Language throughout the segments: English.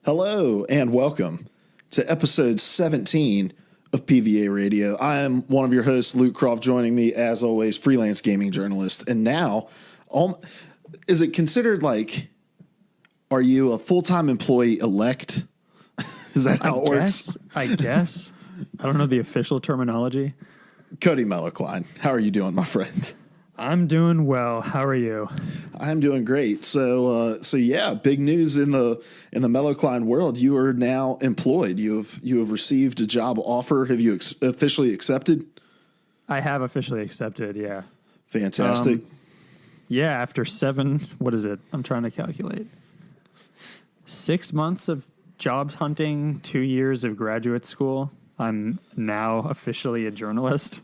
Hello and welcome to episode 17 of PvA Radio. I am one of your hosts, Luke Croft, joining me as always, freelance gaming journalist. And now, is it considered like, are you a full-time employee elect? Is that how it works? I guess. I don't know the official terminology. Cody Mellowkline, how are you doing, my friend? I'm doing well. How are you? I'm doing great. So yeah, big news in the Mellowkline world. You are now employed. You have received a job offer. Have you officially accepted? I have officially accepted. Yeah. Fantastic. Yeah. After what is it? I'm trying to calculate. 6 months of job hunting, 2 years of graduate school. I'm now officially a journalist.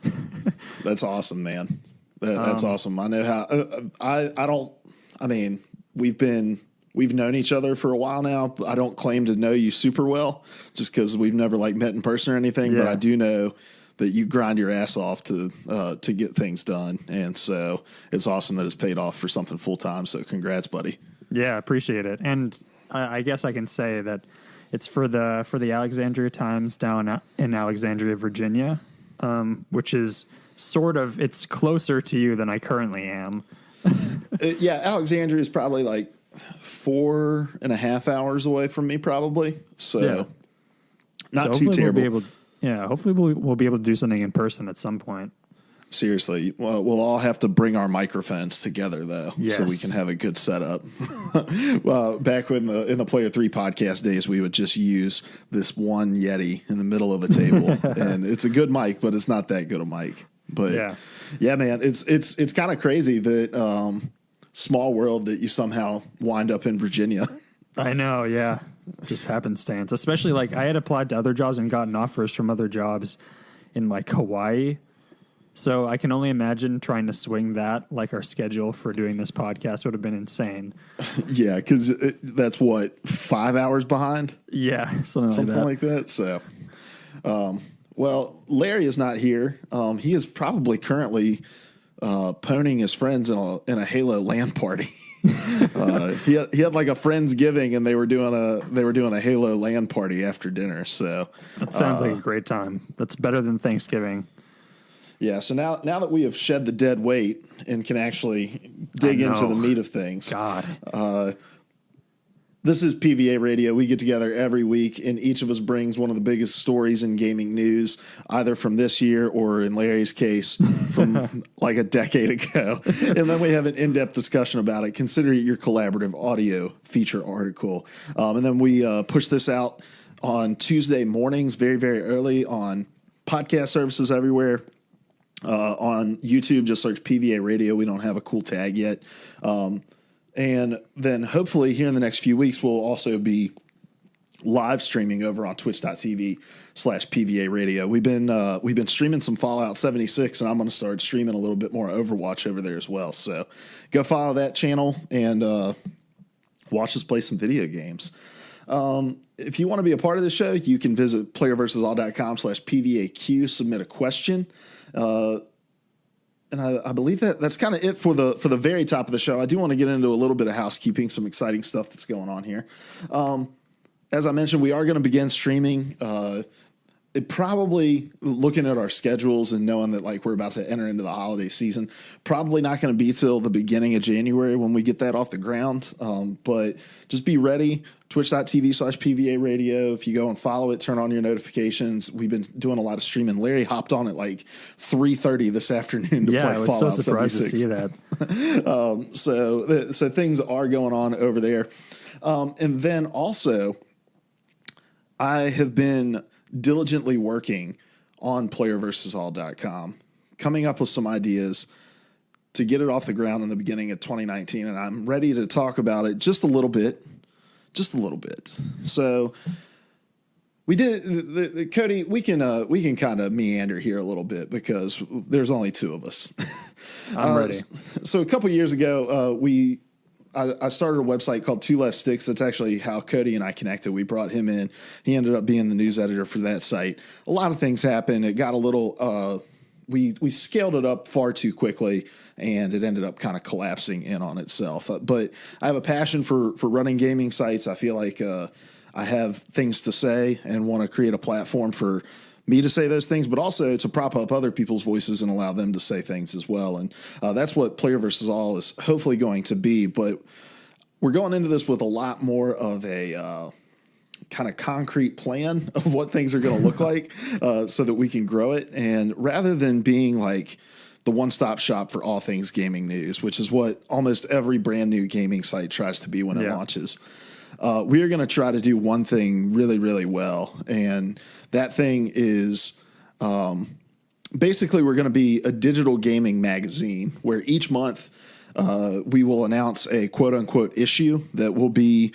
That's awesome, man. That's awesome. I know how. We've known each other for a while now. But I don't claim to know you super well, just because we've never met in person or anything. Yeah. But I do know that you grind your ass off to get things done, and so it's awesome that it's paid off for something full time. So congrats, buddy. Yeah, appreciate it. And I guess I can say that it's for the Alexandria Times down in Alexandria, Virginia, which is. It's closer to you than I currently am. Yeah, Alexandria is probably 4.5 hours away from me, probably. So, yeah. Not too terrible. Hopefully we'll be able to do something in person at some point. Seriously, well, we'll all have to bring our microphones together though, yes. So we can have a good setup. Well, back in the Player 3 podcast days, we would just use this one Yeti in the middle of a table, and it's a good mic, but it's not that good a mic. But yeah, man, it's kind of crazy that small world that you somehow wind up in Virginia. I know, yeah, just happenstance. Especially I had applied to other jobs and gotten offers from other jobs in Hawaii. So I can only imagine trying to swing that. Our schedule for doing this podcast would have been insane. Yeah, because that's 5 hours behind. Yeah, something like that. So. Well, Larry is not here. He is probably currently ponying his friends in a Halo LAN party. He had a Friendsgiving, and they were doing a Halo LAN party after dinner. So that sounds like a great time. That's better than Thanksgiving. Yeah. So now that we have shed the dead weight and can actually dig into the meat of things, God. This is PvA Radio. We get together every week, and each of us brings one of the biggest stories in gaming news, either from this year or, in Larry's case, from a decade ago. And then we have an in-depth discussion about it. Consider it your collaborative audio feature article. And then we push this out on Tuesday mornings, very, very early, on podcast services everywhere. On YouTube, just search PvA Radio. We don't have a cool tag yet. And then hopefully here in the next few weeks, we'll also be live streaming over on twitch.tv/PvA Radio. We've been streaming some Fallout 76, and I'm going to start streaming a little bit more Overwatch over there as well. So go follow that channel and watch us play some video games. If you want to be a part of the show, you can visit playerversusall.com/PVAQ, submit a question. And I believe that's kind of it for the very top of the show. I do want to get into a little bit of housekeeping, some exciting stuff that's going on here. As I mentioned, we are going to begin streaming. It probably, looking at our schedules and knowing that we're about to enter into the holiday season, probably not going to be till the beginning of January when we get that off the ground. But just be ready. Twitch.tv/PvA Radio. If you go and follow it, turn on your notifications. We've been doing a lot of streaming. Larry hopped on at 3:30 this afternoon to play Fallout 76. Yeah, I was so surprised to see that. So things are going on over there. And then also, I have been diligently working on playerversusall.com, coming up with some ideas to get it off the ground in the beginning of 2019, and I'm ready to talk about it just a little bit. So we did, Cody. We can kind of meander here a little bit because there's only two of us. I'm ready. So a couple years ago, I started a website called Two Left Sticks. That's actually how Cody and I connected. We brought him in. He ended up being the news editor for that site. A lot of things happened. It got a little. We scaled it up far too quickly, and it ended up kind of collapsing in on itself. But I have a passion for running gaming sites. I feel like I have things to say and want to create a platform for me to say those things, but also to prop up other people's voices and allow them to say things as well. And that's what Player versus All is hopefully going to be. But we're going into this with a lot more of a kind of concrete plan of what things are going to look like so that we can grow it. And rather than being like the one-stop shop for all things gaming news, which is what almost every brand new gaming site tries to be when it launches, we are going to try to do one thing really, really well. And that thing is basically we're going to be a digital gaming magazine where each month we will announce a quote-unquote issue that will be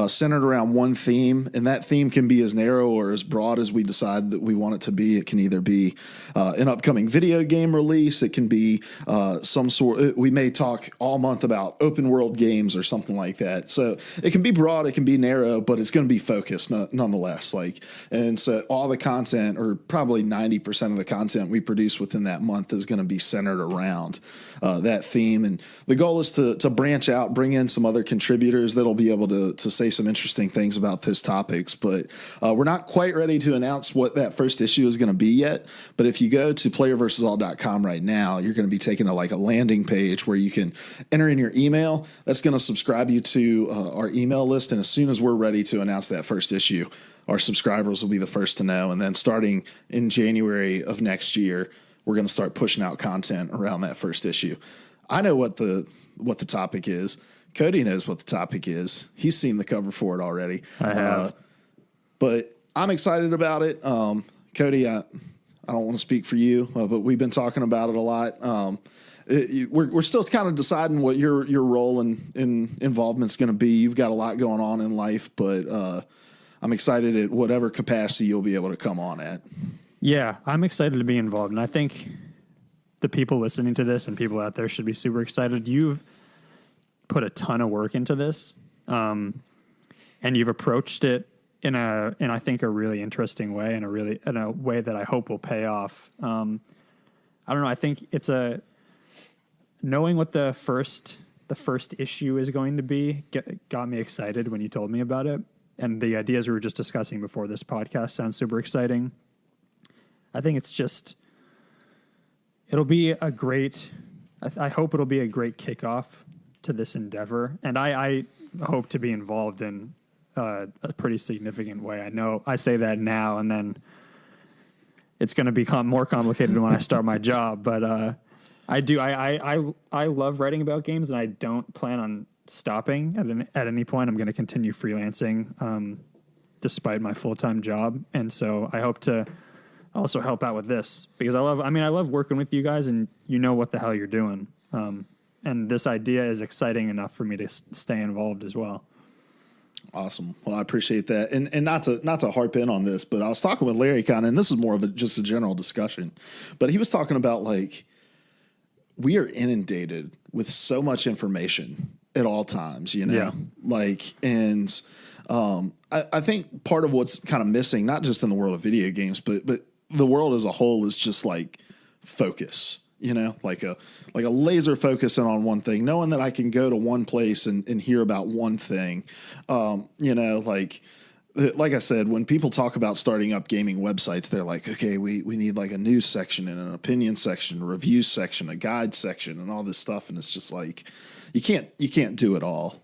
centered around one theme, and that theme can be as narrow or as broad as we decide that we want it to be. It can either be an upcoming video game release. It can be some sort. We may talk all month about open world games or something like that. So it can be broad, it can be narrow, but it's going to be focused nonetheless. And so all the content, or probably 90% of the content we produce within that month, is going to be centered around that theme. And the goal is to branch out, bring in some other contributors that'll be able to say some interesting things about those topics. But we're not quite ready to announce what that first issue is going to be yet. But if you go to playerversusall.com right now, you're going to be taken to like a landing page where you can enter in your email. That's going to subscribe you to our email list. And as soon as we're ready to announce that first issue, our subscribers will be the first to know. And then starting in January of next year, we're going to start pushing out content around that first issue. I know what the topic is. Cody knows what the topic is. He's seen the cover for it already. I have. But I'm excited about it. Cody, I don't want to speak for you, but we've been talking about it a lot. We're still kind of deciding what your role and involvement's going to be. You've got a lot going on in life, but I'm excited at whatever capacity you'll be able to come on at. Yeah, I'm excited to be involved, and I think the people listening to this and people out there should be super excited. You've put a ton of work into this, and you've approached it in I think a really interesting way, and in a way that I hope will pay off. I don't know. I think it's knowing what the first issue is going to be got me excited when you told me about it, and the ideas we were just discussing before this podcast sound super exciting. I think it's just it'll be a great. I hope it'll be a great kickoff to this endeavor, and I hope to be involved in a pretty significant way. I know I say that now, and then it's going to become more complicated when I start my job. But I do. I love writing about games, and I don't plan on stopping at any point. I'm going to continue freelancing despite my full-time job, and so I hope to also help out with this because I love working with you guys, and you know what the hell you're doing. And this idea is exciting enough for me to stay involved as well. Awesome. Well, I appreciate that. And not to harp in on this, but I was talking with Larry kind of, and this is more of just a general discussion, but he was talking about like, we are inundated with so much information at all times, you know, I think part of what's kind of missing, not just in the world of video games, but the world as a whole is just like focus. You know, like a laser focus in on one thing, knowing that I can go to one place and hear about one thing. You know, like I said, when people talk about starting up gaming websites, they're like, okay, we need like a news section and an opinion section, a review section, a guide section, and all this stuff. And it's just like, you can't do it all.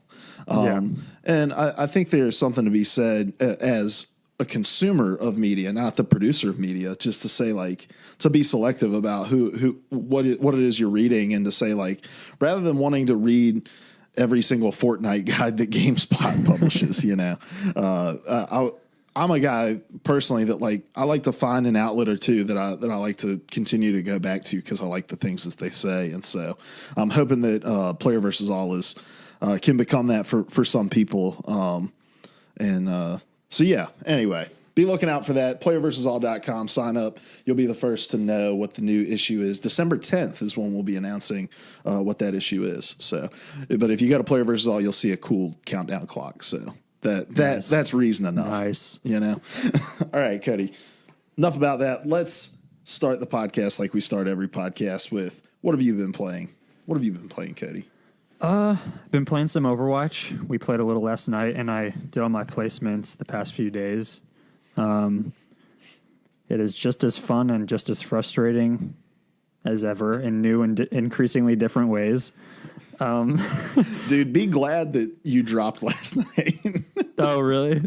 And I think there's something to be said as a consumer of media, not the producer of media, just to say like, to be selective about what it is you're reading, and to say like, rather than wanting to read every single Fortnite guide that GameSpot publishes, you know, I'm a guy personally that like, I like to find an outlet or two that I like to continue to go back to because I like the things that they say. And so I'm hoping that Player versus All can become that for some people. So yeah, anyway, be looking out for that. Playerversusall.com, sign up. You'll be the first to know what the new issue is. December 10th is when we'll be announcing what that issue is. So, but if you go to Player versus All, you'll see a cool countdown clock. So that's reason enough. Nice. You know? All right, Cody, enough about that. Let's start the podcast like we start every podcast with, what have you been playing? What have you been playing, Cody? Been playing some Overwatch. We played a little last night, and I did all my placements the past few days. It is just as fun and just as frustrating as ever in new and increasingly different ways. Dude, be glad that you dropped last night. Oh, really?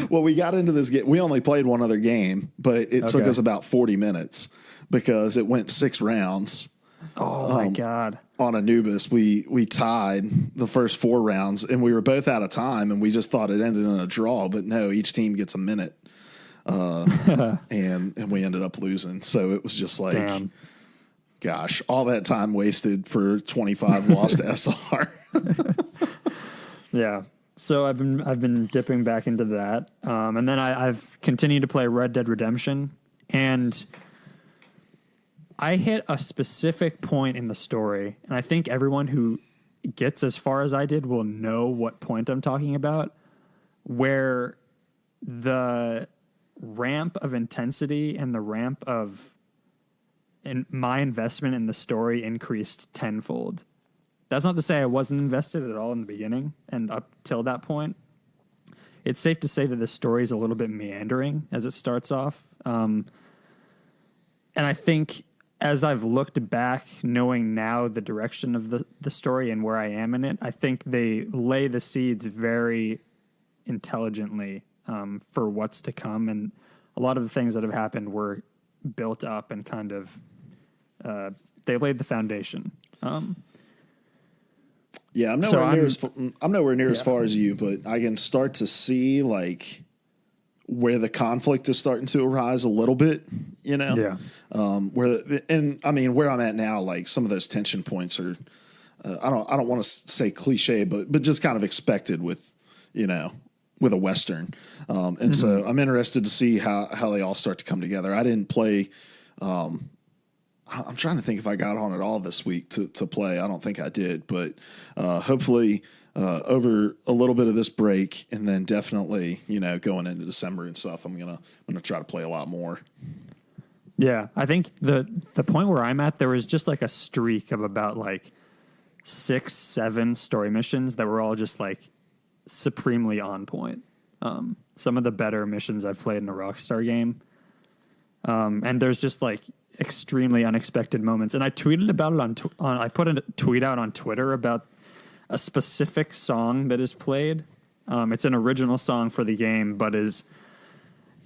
Well, we got into this game. We only played one other game, but it took us about 40 minutes because it went 6 rounds. Oh, my God. On Anubis, we tied the first 4 rounds, and we were both out of time, and we just thought it ended in a draw. But no, each team gets a minute. And we ended up losing. So it was just like, damn. Gosh, all that time wasted for 25 lost SR. Yeah. So I've been dipping back into that. And then I've continued to play Red Dead Redemption, and I hit a specific point in the story, and I think everyone who gets as far as I did will know what point I'm talking about, where the ramp of intensity and the ramp of my investment in the story increased tenfold. That's not to say I wasn't invested at all in the beginning and up till that point. It's safe to say that the story is a little bit meandering as it starts off. And I think as I've looked back, knowing now the direction of the story and where I am in it, I think they lay the seeds very intelligently for what's to come. And a lot of the things that have happened were built up and kind of, they laid the foundation. Yeah, I'm nowhere near as far as you, but I can start to see like where the conflict is starting to arise a little bit, you know? Yeah. Where I'm at now, like some of those tension points are, I don't want to say cliche, but just kind of expected with, with a Western. So I'm interested to see how they all start to come together. I didn't play, I'm trying to think if I got on at all this week to play. I don't think I did, but hopefully over a little bit of this break, and then definitely, going into December and stuff, I'm gonna try to play a lot more. Yeah, I think the point where I'm at, there was just like a streak of about like 6-7 story missions that were all just like supremely on point. Some of the better missions I've played in a Rockstar game. And there's just like extremely unexpected moments. And I tweeted about it I put a tweet out on Twitter about a specific song that is played. It's an original song for the game, but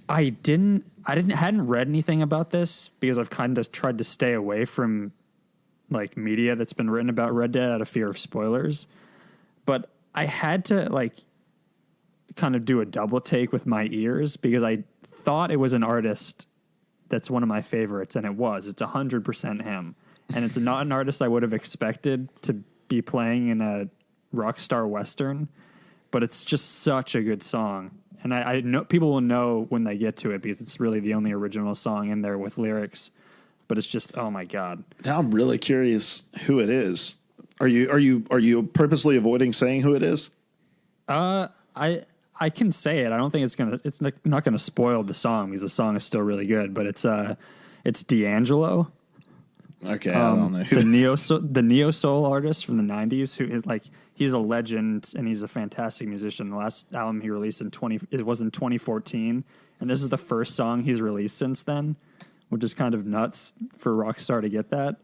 I hadn't read anything about this because I've kind of tried to stay away from like media that's been written about Red Dead out of fear of spoilers. But I had to like kind of do a double take with my ears because I thought it was an artist that's one of my favorites, and it was. It's 100% him. And it's not an artist I would have expected to be playing in a Rockstar Western, but it's just such a good song. And I know people will know when they get to it because it's really the only original song in there with lyrics. But it's just, oh my God. Now I'm really curious who it is. Are you purposely avoiding saying who it is? I can say it. I don't think it's not gonna spoil the song because the song is still really good. But it's D'Angelo. Okay, I don't know the neo soul artist from the '90s who he's a legend and he's a fantastic musician. The last album he released in 2014, and this is the first song he's released since then, which is kind of nuts for Rockstar to get that.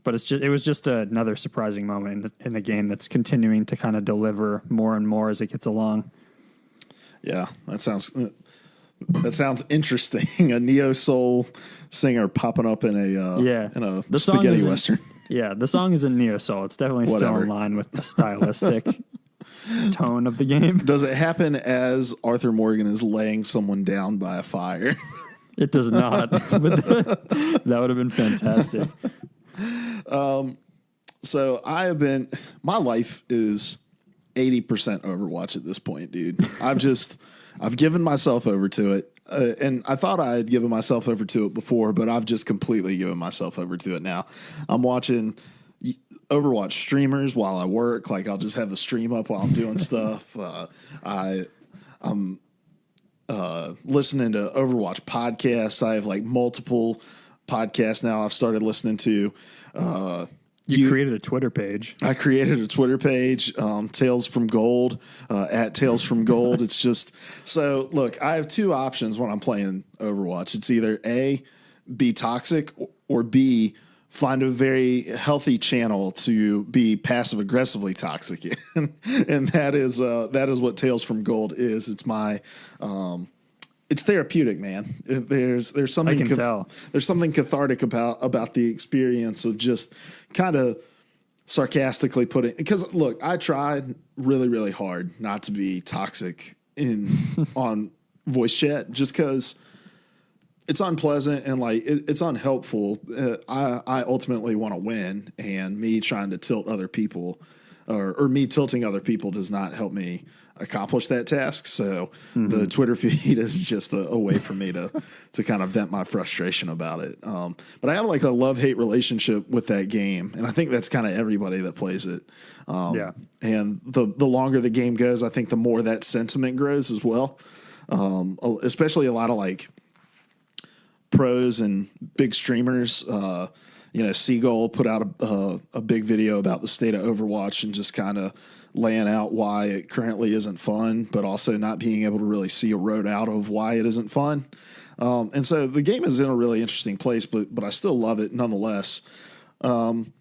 But it was just another surprising moment in the game that's continuing to kind of deliver more and more as it gets along. Yeah, that sounds interesting. A neo soul singer popping up in a spaghetti Western. Yeah, the song is in neo soul. It's definitely still in line with the stylistic tone of the game. Does it happen as Arthur Morgan is laying someone down by a fire? It does not. But that would have been fantastic. So my life is 80% Overwatch at this point, dude. I've given myself over to it. And I thought I had given myself over to it before, but I've just completely given myself over to it now. I'm watching Overwatch streamers while I work. Like I'll just have the stream up while I'm doing stuff. I'm listening to Overwatch podcasts. I have like multiple podcasts now I've started listening to. You created a Twitter page. I created a Twitter page, Tales from Gold, at Tales from Gold. It's just, so look, I have two options when I'm playing Overwatch. It's either A, be toxic, or B, find a very healthy channel to be passive aggressively toxic in. And that is what Tales from Gold is. It's my, it's therapeutic, man. There's something, I can tell. There's something cathartic about the experience of just kind of sarcastically putting, because look, I tried really, really hard not to be toxic on voice chat, just because it's unpleasant and like it's unhelpful. I ultimately want to win, and me trying to tilt other people or me tilting other people does not help me accomplish that task. So the Twitter feed is just a way for me to kind of vent my frustration about it. But I have like a love-hate relationship with that game, and I think that's kind of everybody that plays it. And the longer the game goes, I think the more that sentiment grows as well. Especially a lot of like pros and big streamers. Seagull put out a big video about the state of Overwatch and just kind of laying out why it currently isn't fun, but also not being able to really see a road out of why it isn't fun. And so the game is in a really interesting place, but I still love it nonetheless. On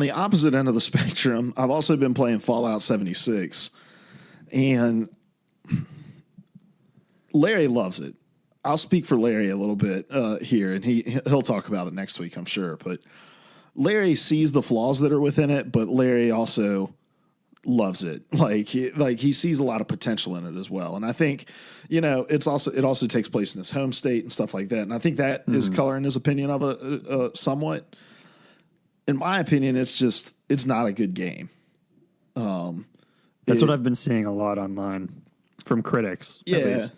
the opposite end of the spectrum, I've also been playing Fallout 76, and Larry loves it. I'll speak for Larry a little bit here, and he'll talk about it next week, I'm sure. But Larry sees the flaws that are within it, but Larry also loves it. Like he sees a lot of potential in it as well. And I think, it also takes place in his home state and stuff like that. And I think that is coloring his opinion of it somewhat. In my opinion, it's not a good game. That's what I've been seeing a lot online from critics. Yeah. At least.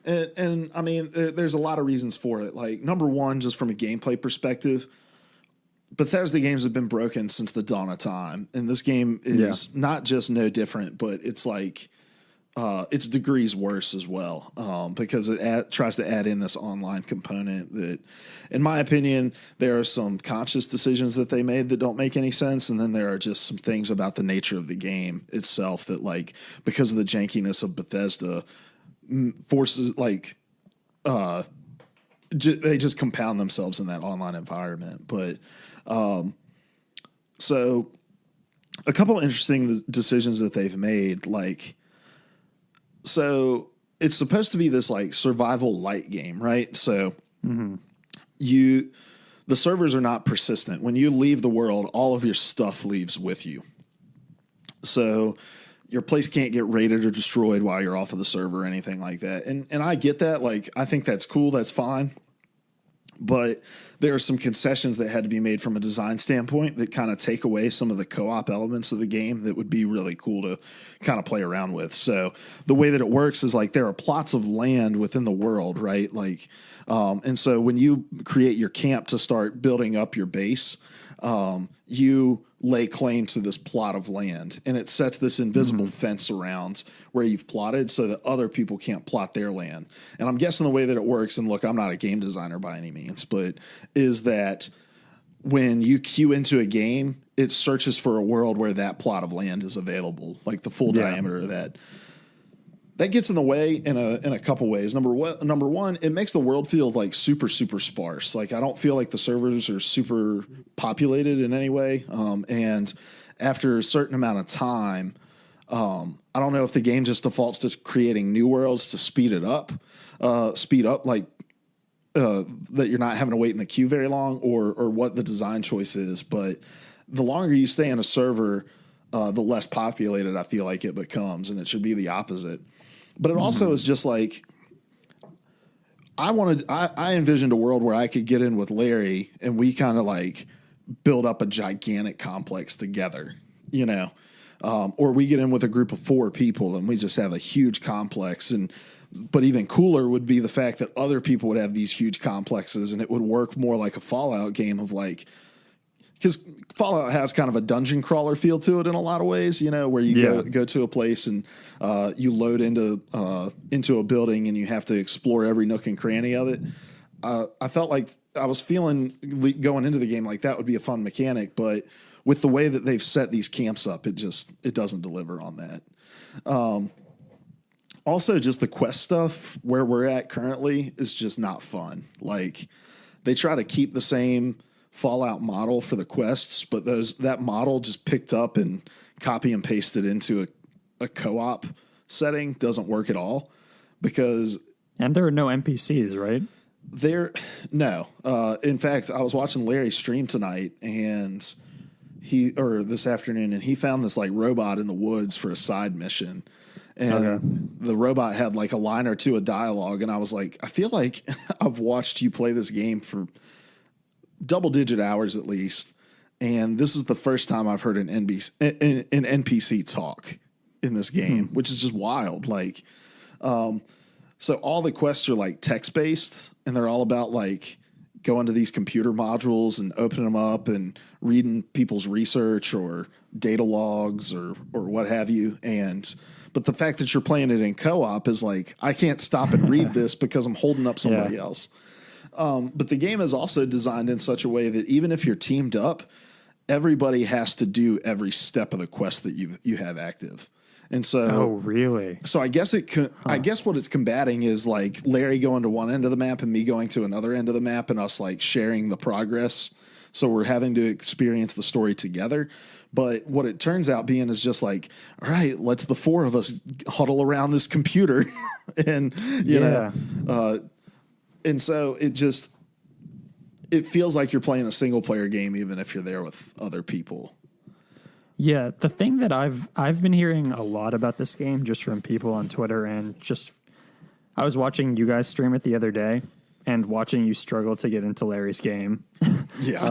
And I mean, there's a lot of reasons for it. Like, number one, just from a gameplay perspective, Bethesda games have been broken since the dawn of time. And this game is not just no different, but it's like, it's degrees worse as well, because it tries to add in this online component that, in my opinion, there are some conscious decisions that they made that don't make any sense. And then there are just some things about the nature of the game itself that, like, because of the jankiness of Bethesda, forces like they just compound themselves in that online environment. But so a couple of interesting decisions that they've made, like, so it's supposed to be this like survival light game, right? So the servers are not persistent. When you leave the world, all of your stuff leaves with you. So your place can't get raided or destroyed while you're off of the server or anything like that. And I get that. Like, I think that's cool. That's fine. But there are some concessions that had to be made from a design standpoint that kind of take away some of the co-op elements of the game that would be really cool to kind of play around with. So the way that it works is like there are plots of land within the world, right? Like, and so when you create your camp to start building up your base, you lay claim to this plot of land, and it sets this invisible fence around where you've plotted so that other people can't plot their land. And I'm guessing the way that it works, and look, I'm not a game designer by any means, but is that when you queue into a game, it searches for a world where that plot of land is available, like the full diameter of that. That gets in the way in a couple ways. Number one, it makes the world feel like super, super sparse. Like, I don't feel like the servers are super populated in any way. And after a certain amount of time, I don't know if the game just defaults to creating new worlds to speed up like that you're not having to wait in the queue very long, or what the design choice is. But the longer you stay in a server, the less populated I feel like it becomes, and it should be the opposite. But it also is just like, I envisioned a world where I could get in with Larry and we kind of like build up a gigantic complex together, or we get in with a group of 4 people and we just have a huge complex. But even cooler would be the fact that other people would have these huge complexes, and it would work more like a Fallout game of like, because Fallout has kind of a dungeon crawler feel to it in a lot of ways, where you go to a place and you load into a building and you have to explore every nook and cranny of it. I felt like I was feeling going into the game like that would be a fun mechanic, but with the way that they've set these camps up, it doesn't deliver on that. Also, just the quest stuff where we're at currently is just not fun. Like, they try to keep the same Fallout model for the quests, but that model just picked up and copy and pasted into a co-op setting doesn't work at all because. And there are no NPCs, right? No. In fact, I was watching Larry stream tonight and this afternoon, and he found this like robot in the woods for a side mission. And the robot had like a line or two of dialogue. And I was like, I feel like I've watched you play this game for double-digit hours at least, and this is the first time I've heard an NPC talk in this game, which is just wild. Like, so all the quests are like text-based, and they're all about like going to these computer modules and opening them up and reading people's research or data logs or what have you. But the fact that you're playing it in co-op is like, I can't stop and read this because I'm holding up somebody else. But the game is also designed in such a way that even if you're teamed up, everybody has to do every step of the quest that you have active. And so, oh, really? So I guess I guess what it's combating is like Larry going to one end of the map and me going to another end of the map and us like sharing the progress. So we're having to experience the story together. But what it turns out being is just like, all right, let's the four of us huddle around this computer and, you know, and so it feels like you're playing a single player game, even if you're there with other people. Yeah. The thing that I've been hearing a lot about this game just from people on Twitter and I was watching you guys stream it the other day and watching you struggle to get into Larry's game. Yeah.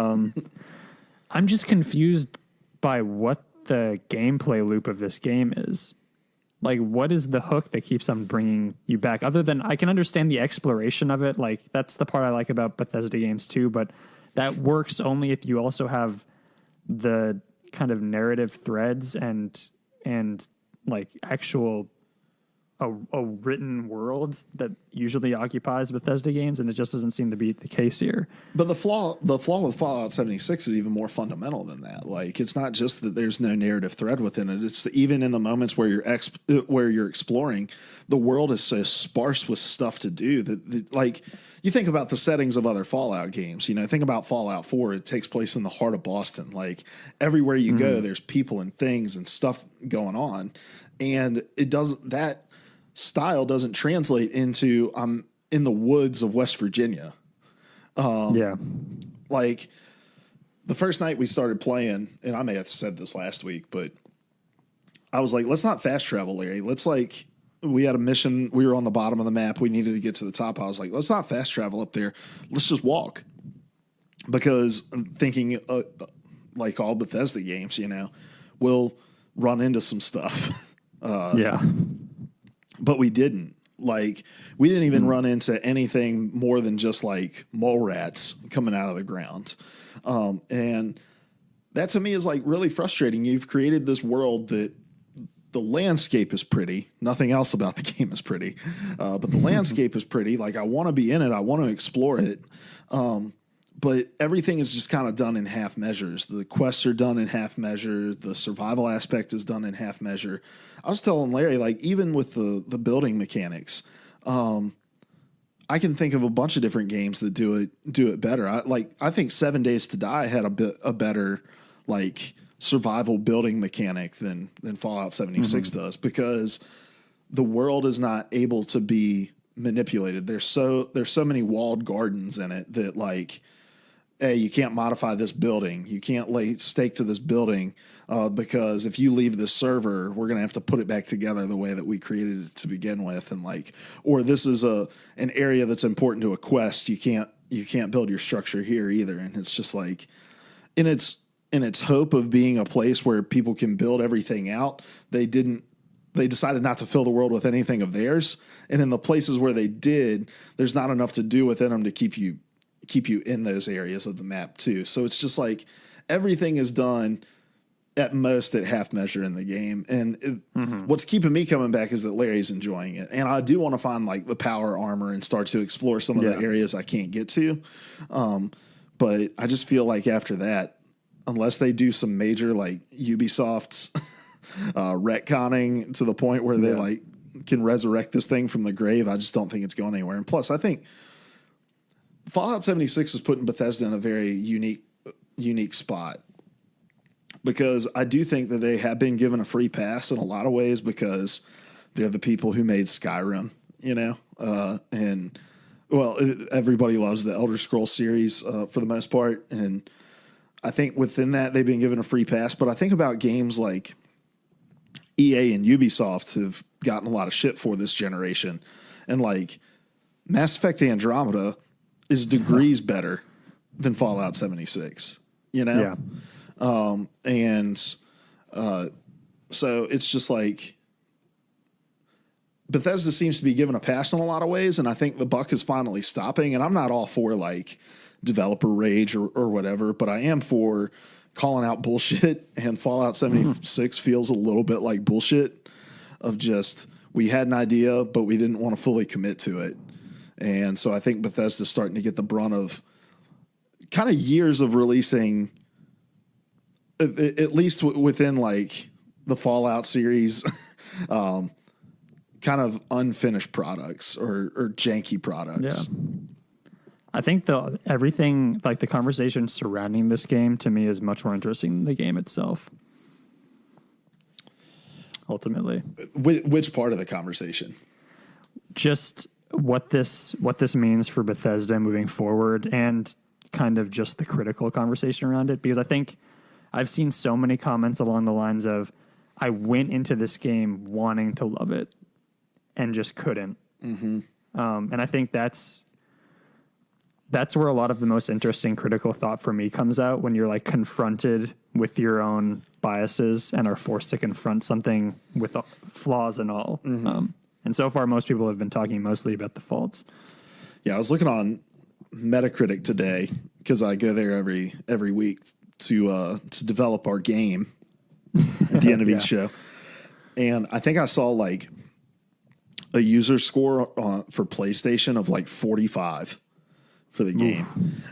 I'm just confused by what the gameplay loop of this game is. Like, what is the hook that keeps on bringing you back? Other than I can understand the exploration of it. Like, that's the part I like about Bethesda games too, but that works only if you also have the kind of narrative threads and like actual a written world that usually occupies Bethesda games, and it just doesn't seem to be the case here. But the flaw with Fallout 76 is even more fundamental than that. Like, it's not just that there's no narrative thread within it. It's even in the moments where you're exploring, the world is so sparse with stuff to do that like, you think about the settings of other Fallout games. You know, think about Fallout 4. It takes place in the heart of Boston. Like, everywhere you go, there's people and things and stuff going on, and that style doesn't translate into I'm in the woods of West Virginia. Like, the first night we started playing, and I may have said this last week, but I was like, let's not fast travel, Larry. Let's like, we had a mission. We were on the bottom of the map. We needed to get to the top. I was like, let's not fast travel up there. Let's just walk. Because I'm thinking like all Bethesda games, you know, we'll run into some stuff. But we didn't. Like, we didn't even run into anything more than just like mole rats coming out of the ground. And that to me is like really frustrating. You've created this world that the landscape is pretty. Nothing else about the game is pretty. But the landscape is pretty. Like, I want to be in it. I want to explore it. But everything is just kind of done in half measures. The quests are done in half measure. The survival aspect is done in half measure. I was telling Larry, like, even with the building mechanics, I can think of a bunch of different games that do it better. I think 7 Days to Die had a better like survival building mechanic than Fallout 76 does, because the world is not able to be manipulated. There's so many walled gardens in it that like, hey, you can't modify this building. You can't lay stake to this building because if you leave this server, we're going to have to put it back together the way that we created it to begin with. And like, or this is an area that's important to a quest. You can't build your structure here either. And it's just like, in its hope of being a place where people can build everything out, they decided not to fill the world with anything of theirs. And in the places where they did, there's not enough to do within them to keep you in those areas of the map too. So it's just like everything is done at most at half measure in the game. And what's keeping me coming back is that Larry's enjoying it. And I do want to find like the power armor and start to explore some of the areas I can't get to. But I just feel like after that, unless they do some major like Ubisoft's retconning to the point where they like can resurrect this thing from the grave, I just don't think it's going anywhere. And plus, I think Fallout 76 is putting Bethesda in a very unique spot, because I do think that they have been given a free pass in a lot of ways because they're the people who made Skyrim, you know, and well, everybody loves the Elder Scrolls series for the most part. And I think within that, they've been given a free pass. But I think about games like EA and Ubisoft have gotten a lot of shit for this generation. And like Mass Effect Andromeda is degrees better than Fallout 76, you know? Yeah. So it's just like Bethesda seems to be given a pass in a lot of ways, and I think the buck is finally stopping. And I'm not all for like developer rage or whatever, but I am for calling out bullshit. And Fallout 76 feels a little bit like bullshit of just, we had an idea, but we didn't want to fully commit to it. And so I think Bethesda's starting to get the brunt of kind of years of releasing, at least within like the Fallout series, kind of unfinished products or janky products. Yeah. I think everything, like the conversation surrounding this game, to me is much more interesting than the game itself. Ultimately, which part of the conversation? Just what this means for Bethesda moving forward, and kind of just the critical conversation around it. Because I think I've seen so many comments along the lines of, I went into this game wanting to love it and just couldn't. And I think that's where a lot of the most interesting critical thought for me comes out, when you're like confronted with your own biases and are forced to confront something with flaws and all. And so far, most people have been talking mostly about the faults. Yeah, I was looking on Metacritic today because I go there every week to develop our game at the end of each show, and I think I saw like a user score for PlayStation of like 45 for the game.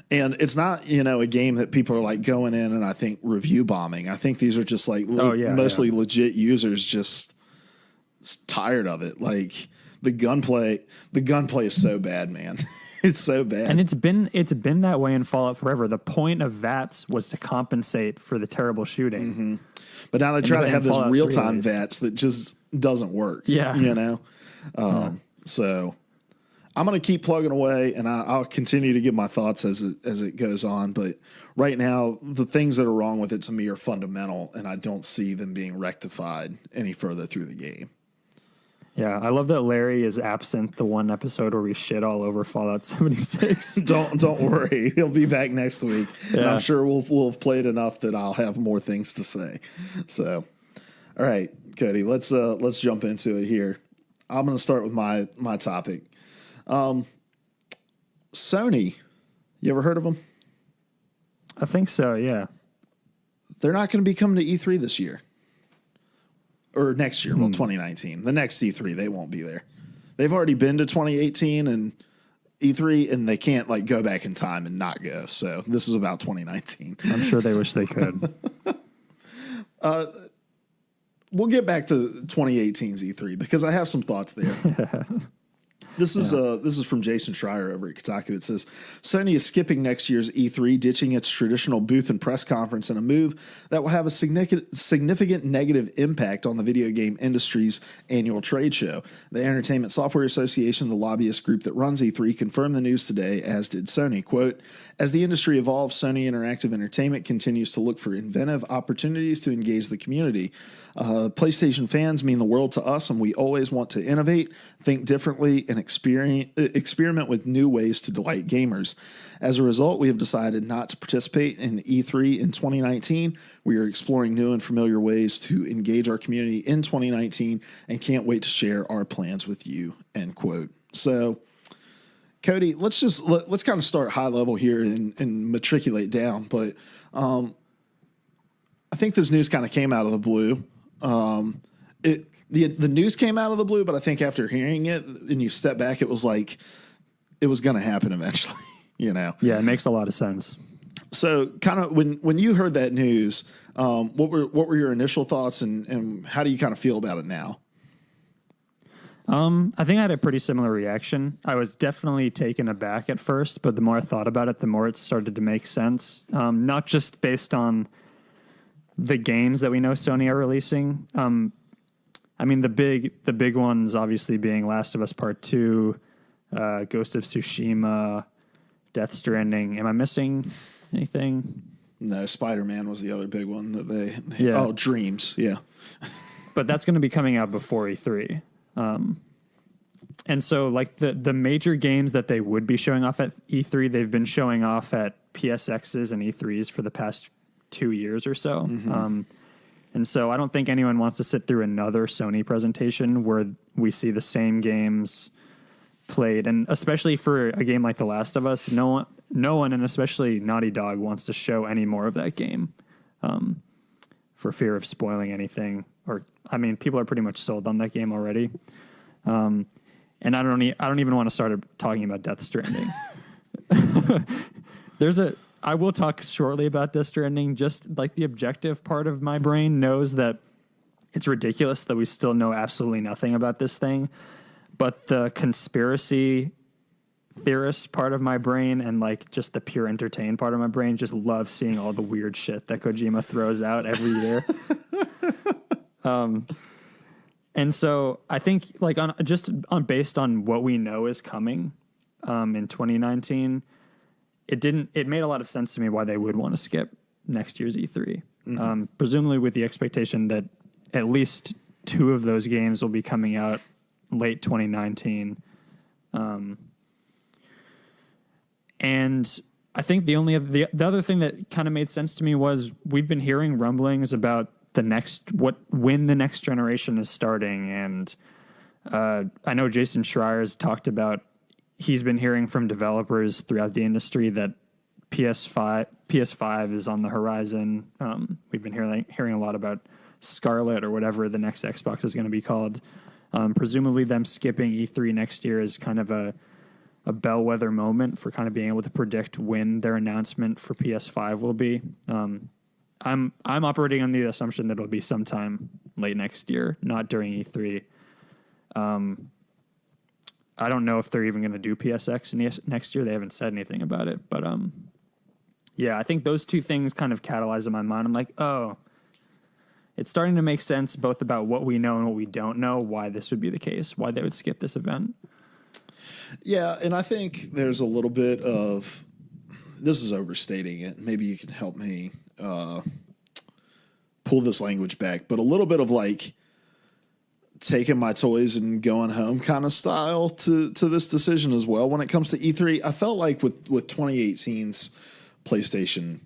And it's not, a game that people are like going in and I think review bombing. I think these are just like mostly legit users just tired of it. Like the gunplay is so bad, man. It's so bad. And it's been that way in Fallout forever. The point of VATS was to compensate for the terrible shooting. But now they try to have this real-time VATS that just doesn't work. Yeah. So I'm going to keep plugging away, and I'll continue to give my thoughts as it goes on. But right now, the things that are wrong with it to me are fundamental, and I don't see them being rectified any further through the game. Yeah, I love that Larry is absent the one episode where we shit all over Fallout 76. Don't worry, he'll be back next week, and I'm sure we'll have played enough that I'll have more things to say. So, all right, Cody, let's jump into it here. I'm going to start with my topic. Sony, you ever heard of them? I think so, yeah. They're not going to be coming to E3 this year. Or next year, 2019. The next E3, they won't be there. They've already been to 2018 and E3, and they can't like go back in time and not go. So this is about 2019. I'm sure they wish they could. We'll get back to 2018's E3 because I have some thoughts there. This is from Jason Schreier over at Kotaku. It says, Sony is skipping next year's E3, ditching its traditional booth and press conference in a move that will have a significant negative impact on the video game industry's annual trade show. The Entertainment Software Association, the lobbyist group that runs E3, confirmed the news today, as did Sony. Quote, as the industry evolves, Sony Interactive Entertainment continues to look for inventive opportunities to engage the community. PlayStation fans mean the world to us, and we always want to innovate, think differently, and experiment with new ways to delight gamers. As a result, we have decided not to participate in E3 in 2019. We are exploring new and familiar ways to engage our community in 2019 and can't wait to share our plans with you, end quote. So, Cody, let's kind of start high level here and matriculate down. But I think this news kind of came out of the blue. The news came out of the blue, but I think after hearing it and you step back, it was like it was going to happen eventually. Yeah, it makes a lot of sense. So, kind of when you heard that news, what were your initial thoughts, and how do you kind of feel about it now? I think I had a pretty similar reaction. I was definitely taken aback at first, but the more I thought about it, the more it started to make sense. Not just based on the games that we know Sony are releasing. I mean, the big ones obviously being Last of Us Part 2, Ghost of Tsushima, Death Stranding. Am I missing anything? No, Spider-Man was the other big one that they yeah. Oh, Dreams, yeah. But that's going to be coming out before E3. And so like the major games that they would be showing off at E3, they've been showing off at PSXs and E3s for the past 2 years or so. Mm-hmm. And so I don't think anyone wants to sit through another Sony presentation where we see the same games played. And especially for a game like The Last of Us, no one, and especially Naughty Dog, wants to show any more of that game for fear of spoiling anything. Or, I mean, people are pretty much sold on that game already. And I don't even want to start talking about Death Stranding. I will talk shortly about Death Stranding. Just like the objective part of my brain knows that it's ridiculous that we still know absolutely nothing about this thing. But the conspiracy theorist part of my brain and like just the pure entertain part of my brain just loves seeing all the weird shit that Kojima throws out every year. And so I think like based on what we know is coming in 2019, it made a lot of sense to me why they would want to skip next year's E3. Mm-hmm. Presumably with the expectation that at least 2 of those games will be coming out late 2019. And I think the other thing that kind of made sense to me was we've been hearing rumblings about when the next generation is starting. And I know Jason Schreier's talked about, he's been hearing from developers throughout the industry that PS5 is on the horizon. We've been hearing a lot about Scarlet or whatever the next Xbox is going to be called. Presumably them skipping E3 next year is kind of a bellwether moment for kind of being able to predict when their announcement for PS5 will be. I'm operating on the assumption that it'll be sometime late next year, not during E3. I don't know if they're even going to do PSX next year. They haven't said anything about it, but yeah, I think those 2 things kind of catalyzed in my mind. I'm like, oh, it's starting to make sense both about what we know and what we don't know, why this would be the case, why they would skip this event. Yeah, and I think there's a little bit of, this is overstating it. Maybe you can help me pull this language back, but a little bit of like taking my toys and going home kind of style to this decision as well. When it comes to E3, I felt like with 2018's PlayStation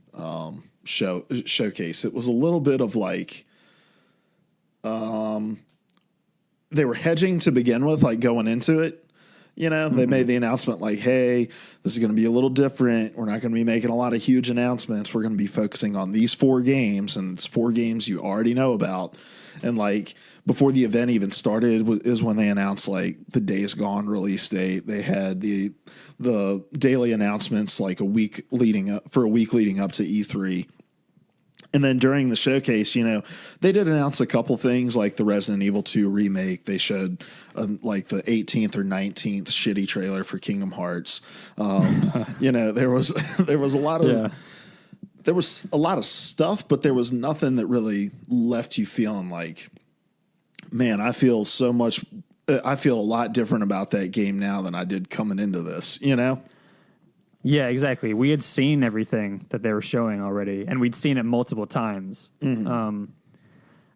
showcase, it was a little bit of like they were hedging to begin with, like going into it. They made the announcement like, hey, this is going to be a little different. We're not going to be making a lot of huge announcements. We're going to be focusing on these 4 games, and it's 4 games you already know about. And like before the event even started is when they announced like the Days Gone release date. They had the daily announcements like a week leading up to E3. And then during the showcase, they did announce a couple things like the Resident Evil 2 remake. They showed like the 18th or 19th shitty trailer for Kingdom Hearts. There was a lot of there was a lot of stuff, but there was nothing that really left you feeling like, man, I feel a lot different about that game now than I did coming into this. Yeah, exactly. We had seen everything that they were showing already, and we'd seen it multiple times. Mm-hmm.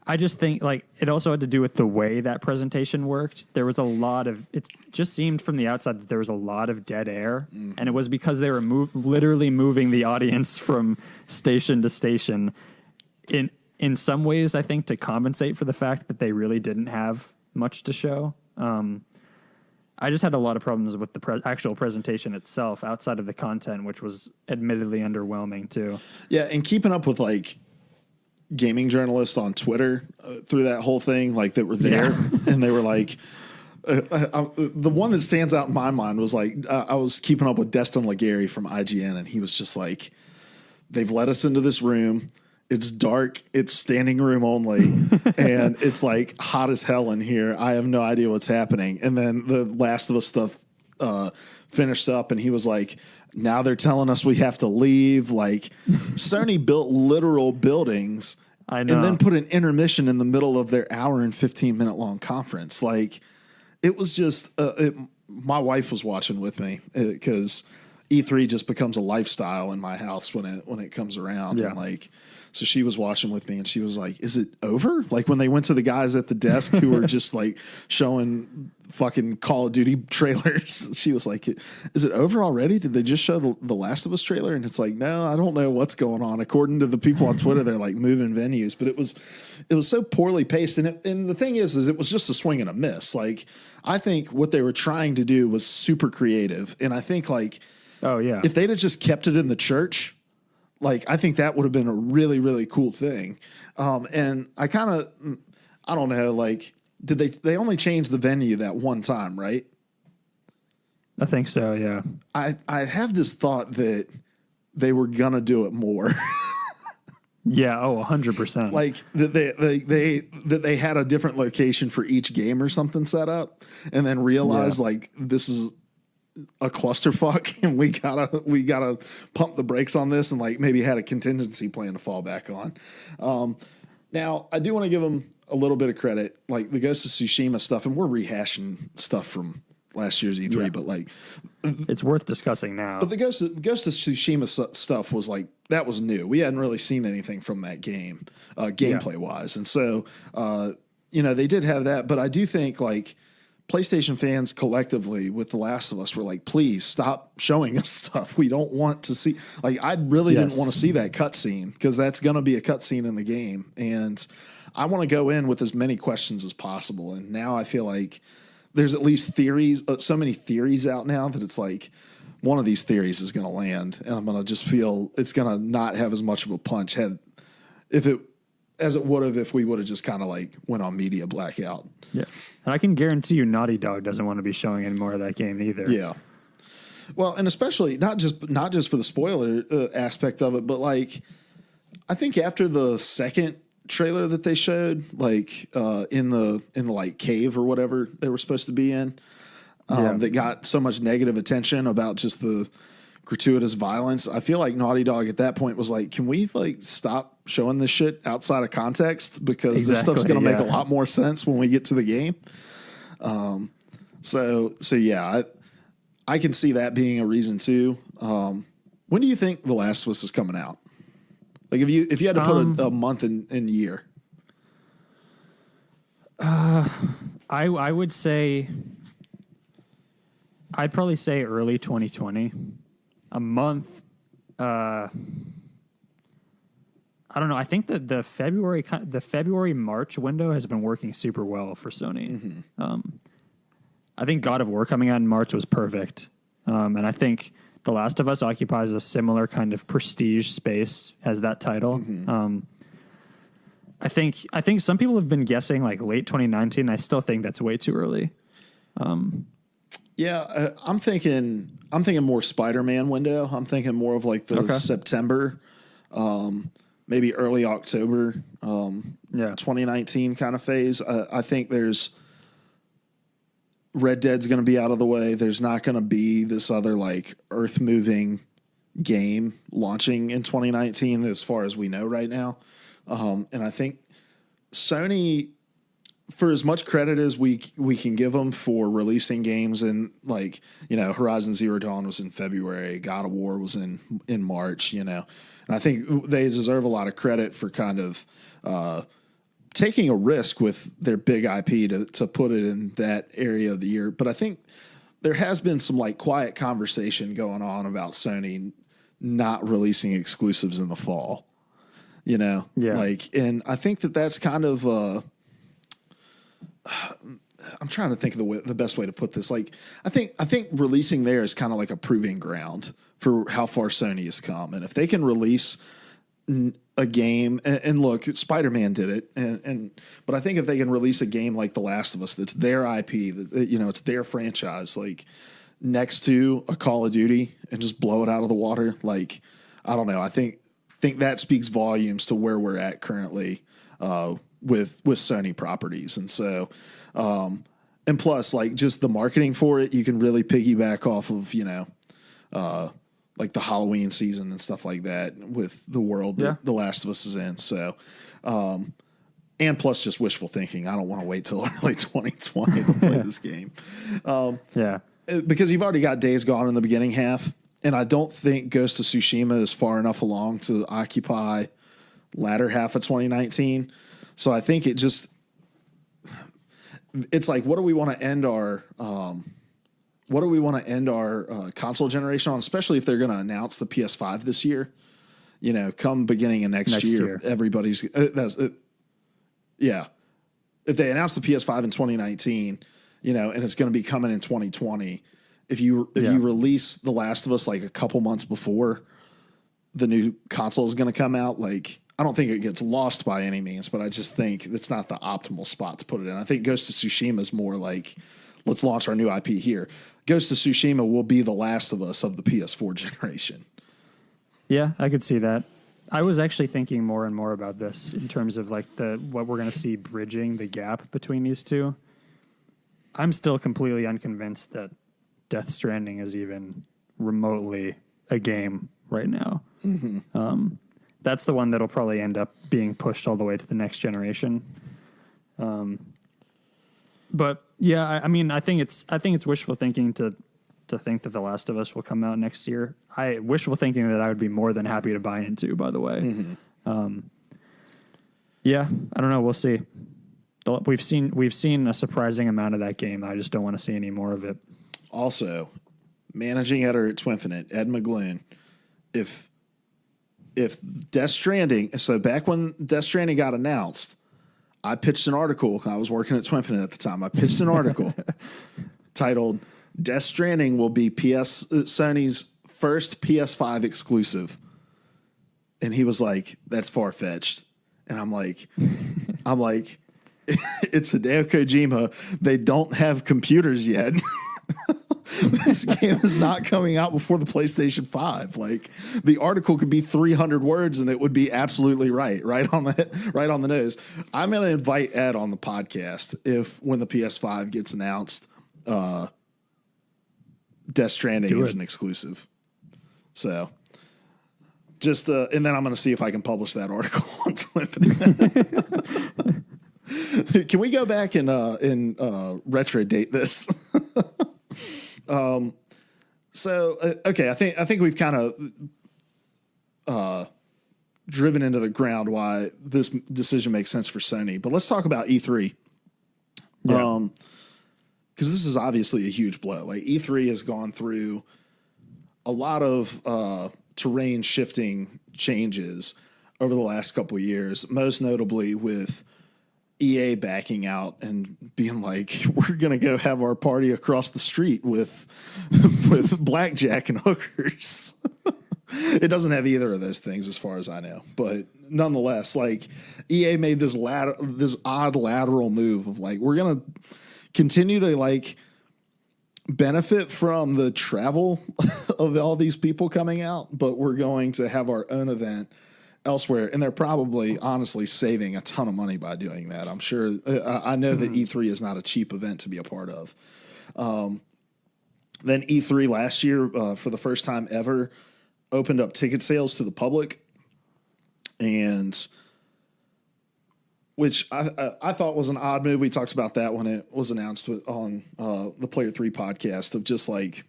I just think like it also had to do with the way that presentation worked. There was it just seemed from the outside that there was a lot of dead air, mm-hmm. and it was because they were literally moving the audience from station to station. In some ways, I think to compensate for the fact that they really didn't have much to show. I just had a lot of problems with the actual presentation itself outside of the content, which was admittedly underwhelming too. Yeah, and keeping up with like gaming journalists on Twitter through that whole thing, like that were there, and they were like, the one that stands out in my mind was like, I was keeping up with Destin Legary from IGN, and he was just like, they've let us into this room. It's dark. It's standing room only. And it's like hot as hell in here. I have no idea what's happening. And then the Last of Us stuff finished up, and he was like, now they're telling us we have to leave. Like, Sony built literal buildings I know. and then put an intermission in the middle of their hour and 15-minute long conference. Like, it was just, my wife was watching with me because E3 just becomes a lifestyle in my house when it comes around. Yeah. And like, so she was watching with me, and she was like, is it over? Like, when they went to the guys at the desk who were just like showing fucking Call of Duty trailers, she was like, is it over already? Did they just show the Last of Us trailer? And it's like, no, I don't know what's going on. According to the people on Twitter, they're like moving venues, but it was so poorly paced. And the thing is it was just a swing and a miss. Like, I think what they were trying to do was super creative. And I think like, oh yeah, if they'd have just kept it in the church, like, I think that would have been a really, really cool thing. And I don't know, like, did they only changed the venue that one time, right? I think so. Yeah. I have this thought that they were going to do it more. Yeah. Oh, 100%. Like that they had a different location for each game or something set up, and then realized like, this is a clusterfuck, and we gotta pump the brakes on this, and like maybe had a contingency plan to fall back on. Now I do want to give them a little bit of credit, like the Ghost of Tsushima stuff, and we're rehashing stuff from last year's E3, but like it's worth discussing now. But the Ghost of Tsushima stuff was like, that was new. We hadn't really seen anything from that game, gameplay wise, and so they did have that. But I do think like, PlayStation fans collectively with The Last of Us were like, please stop showing us stuff. We don't want to see, like, I really didn't want to see that cutscene, because that's going to be a cutscene in the game. And I want to go in with as many questions as possible. And now I feel like there's at least theories, so many theories out now that it's like, one of these theories is going to land, and I'm going to just feel it's going to not have as much of a punch as it would have if we would have just kind of like went on media blackout. Yeah. And I can guarantee you Naughty Dog doesn't want to be showing any more of that game either. Yeah. Well, and especially not just for the spoiler aspect of it, but like, I think after the second trailer that they showed, like in the like cave or whatever they were supposed to be in, that got so much negative attention about just the gratuitous violence, I feel like Naughty Dog at that point was like, can we like stop showing this shit outside of context, because this stuff's going to make a lot more sense when we get to the game. So yeah, I can see that being a reason too. When do you think The Last of Us is coming out? Like, if you had to put a month and year. I would say, I'd probably say early 2020. A month. I don't know. I think that the February March window has been working super well for Sony. Mm-hmm. I think God of War coming out in March was perfect, and I think The Last of Us occupies a similar kind of prestige space as that title. Mm-hmm. I think some people have been guessing like late 2019. I still think that's way too early. Yeah, I'm thinking more Spider-Man window. I'm thinking more of like the September, maybe early October, 2019 kind of phase. I think there's Red Dead's going to be out of the way. There's not going to be this other like earth-moving game launching in 2019 as far as we know right now. And I think Sony, for as much credit as we can give them for releasing games, and like, Horizon Zero Dawn was in February, God of War was in March, and I think they deserve a lot of credit for kind of taking a risk with their big IP to put it in that area of the year. But I think there has been some like quiet conversation going on about Sony not releasing exclusives in the fall, like, and I think that's kind of, I'm trying to think of the best way to put this. Like, I think releasing there is kind of like a proving ground for how far Sony has come. And if they can release a game, and look, Spider-Man did it, but I think if they can release a game like The Last of Us, that's their IP, that, you know, it's their franchise, like next to a Call of Duty, and just blow it out of the water, like, I don't know, I think that speaks volumes to where we're at currently with Sony properties, and so, and plus, like, just the marketing for it, you can really piggyback off of, you know, like the Halloween season and stuff like that with the world that The Last of Us is in. So, and plus just wishful thinking. I don't want to wait till early 2020 to play this game. Because you've already got Days Gone in the beginning half, and I don't think Ghost of Tsushima is far enough along to occupy latter half of 2019. So I think it's like, what do we want to end our, console generation on, especially if they're going to announce the PS5 this year, you know, come beginning of next year, everybody's, yeah. If they announce the PS5 in 2019, you know, and it's going to be coming in 2020, if you release The Last of Us like a couple months before the new console is going to come out, like, I don't think it gets lost by any means, but I just think it's not the optimal spot to put it in. I think Ghost of Tsushima is more like, let's launch our new IP here. Ghost of Tsushima will be The Last of Us of the PS4 generation. Yeah, I could see that. I was actually thinking more and more about this in terms of like what we're going to see bridging the gap between these two. I'm still completely unconvinced that Death Stranding is even remotely a game right now. Mm-hmm. That's the one that'll probably end up being pushed all the way to the next generation. But yeah, I mean, I think it's wishful thinking to think that The Last of Us will come out next year. Wishful thinking that I would be more than happy to buy into, by the way. Mm-hmm. Yeah, I don't know. We'll see. We've seen a surprising amount of that game. I just don't want to see any more of it. Also, managing editor at Twinfinite, Ed McGloon, if Death Stranding, so back when Death Stranding got announced, I pitched an article. I was working at Twinfinite at the time. I pitched an article titled Death Stranding will be Sony's first PS5 exclusive. And he was like, that's far-fetched. And I'm like, it's Hideo Kojima. They don't have computers yet. This game is not coming out before the PlayStation 5. Like, the article could be 300 words and it would be absolutely right on the nose. I'm going to invite Ed on the podcast when the PS5 gets announced, Death Stranding is an exclusive. So just, and then I'm going to see if I can publish that article on Twitter. Can we go back and retro date this? Okay, I think we've kind of driven into the ground why this decision makes sense for Sony. But let's talk about E3. Yeah. Because this is obviously a huge blow. Like, E3 has gone through a lot of terrain shifting changes over the last couple of years, most notably with EA backing out and being like, we're going to go have our party across the street with blackjack and hookers. It doesn't have either of those things as far as I know. But nonetheless, like, EA made this odd lateral move of like, we're going to continue to like benefit from the travel of all these people coming out, but we're going to have our own event elsewhere, and they're probably honestly saving a ton of money by doing that. I'm sure. I know that E3 is not a cheap event to be a part of. Then E3 last year, for the first time ever, opened up ticket sales to the public, and which I thought was an odd move. We talked about that when it was announced on the Player 3 podcast, of just like,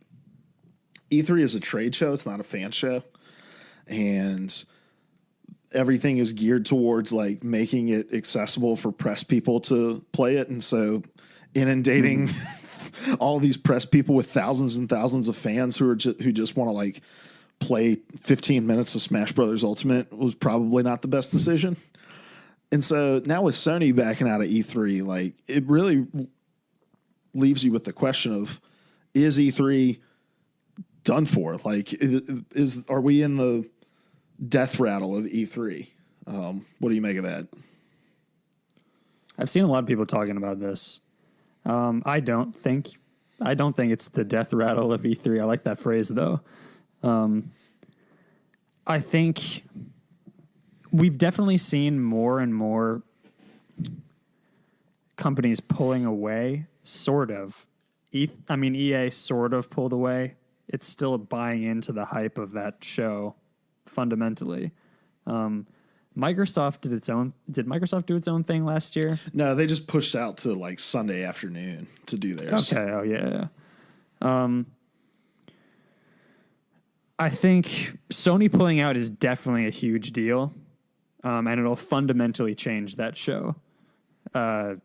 E3 is a trade show. It's not a fan show. And everything is geared towards like making it accessible for press people to play it. And so inundating all these press people with thousands and thousands of fans who just want to like play 15 minutes of Smash Brothers Ultimate was probably not the best decision. And so now with Sony backing out of E3, like, it really leaves you with the question of, is E3 done for? Like, are we in the death rattle of E3. What do you make of that? I've seen a lot of people talking about this. I don't think it's the death rattle of E3. I like that phrase though. I think we've definitely seen more and more companies pulling away, sort of. EA sort of pulled away. It's still buying into the hype of that show fundamentally. Microsoft did Microsoft do its own thing last year? No, they just pushed out to like Sunday afternoon to do theirs. Okay, oh yeah. I think Sony pulling out is definitely a huge deal, and it'll fundamentally change that show. One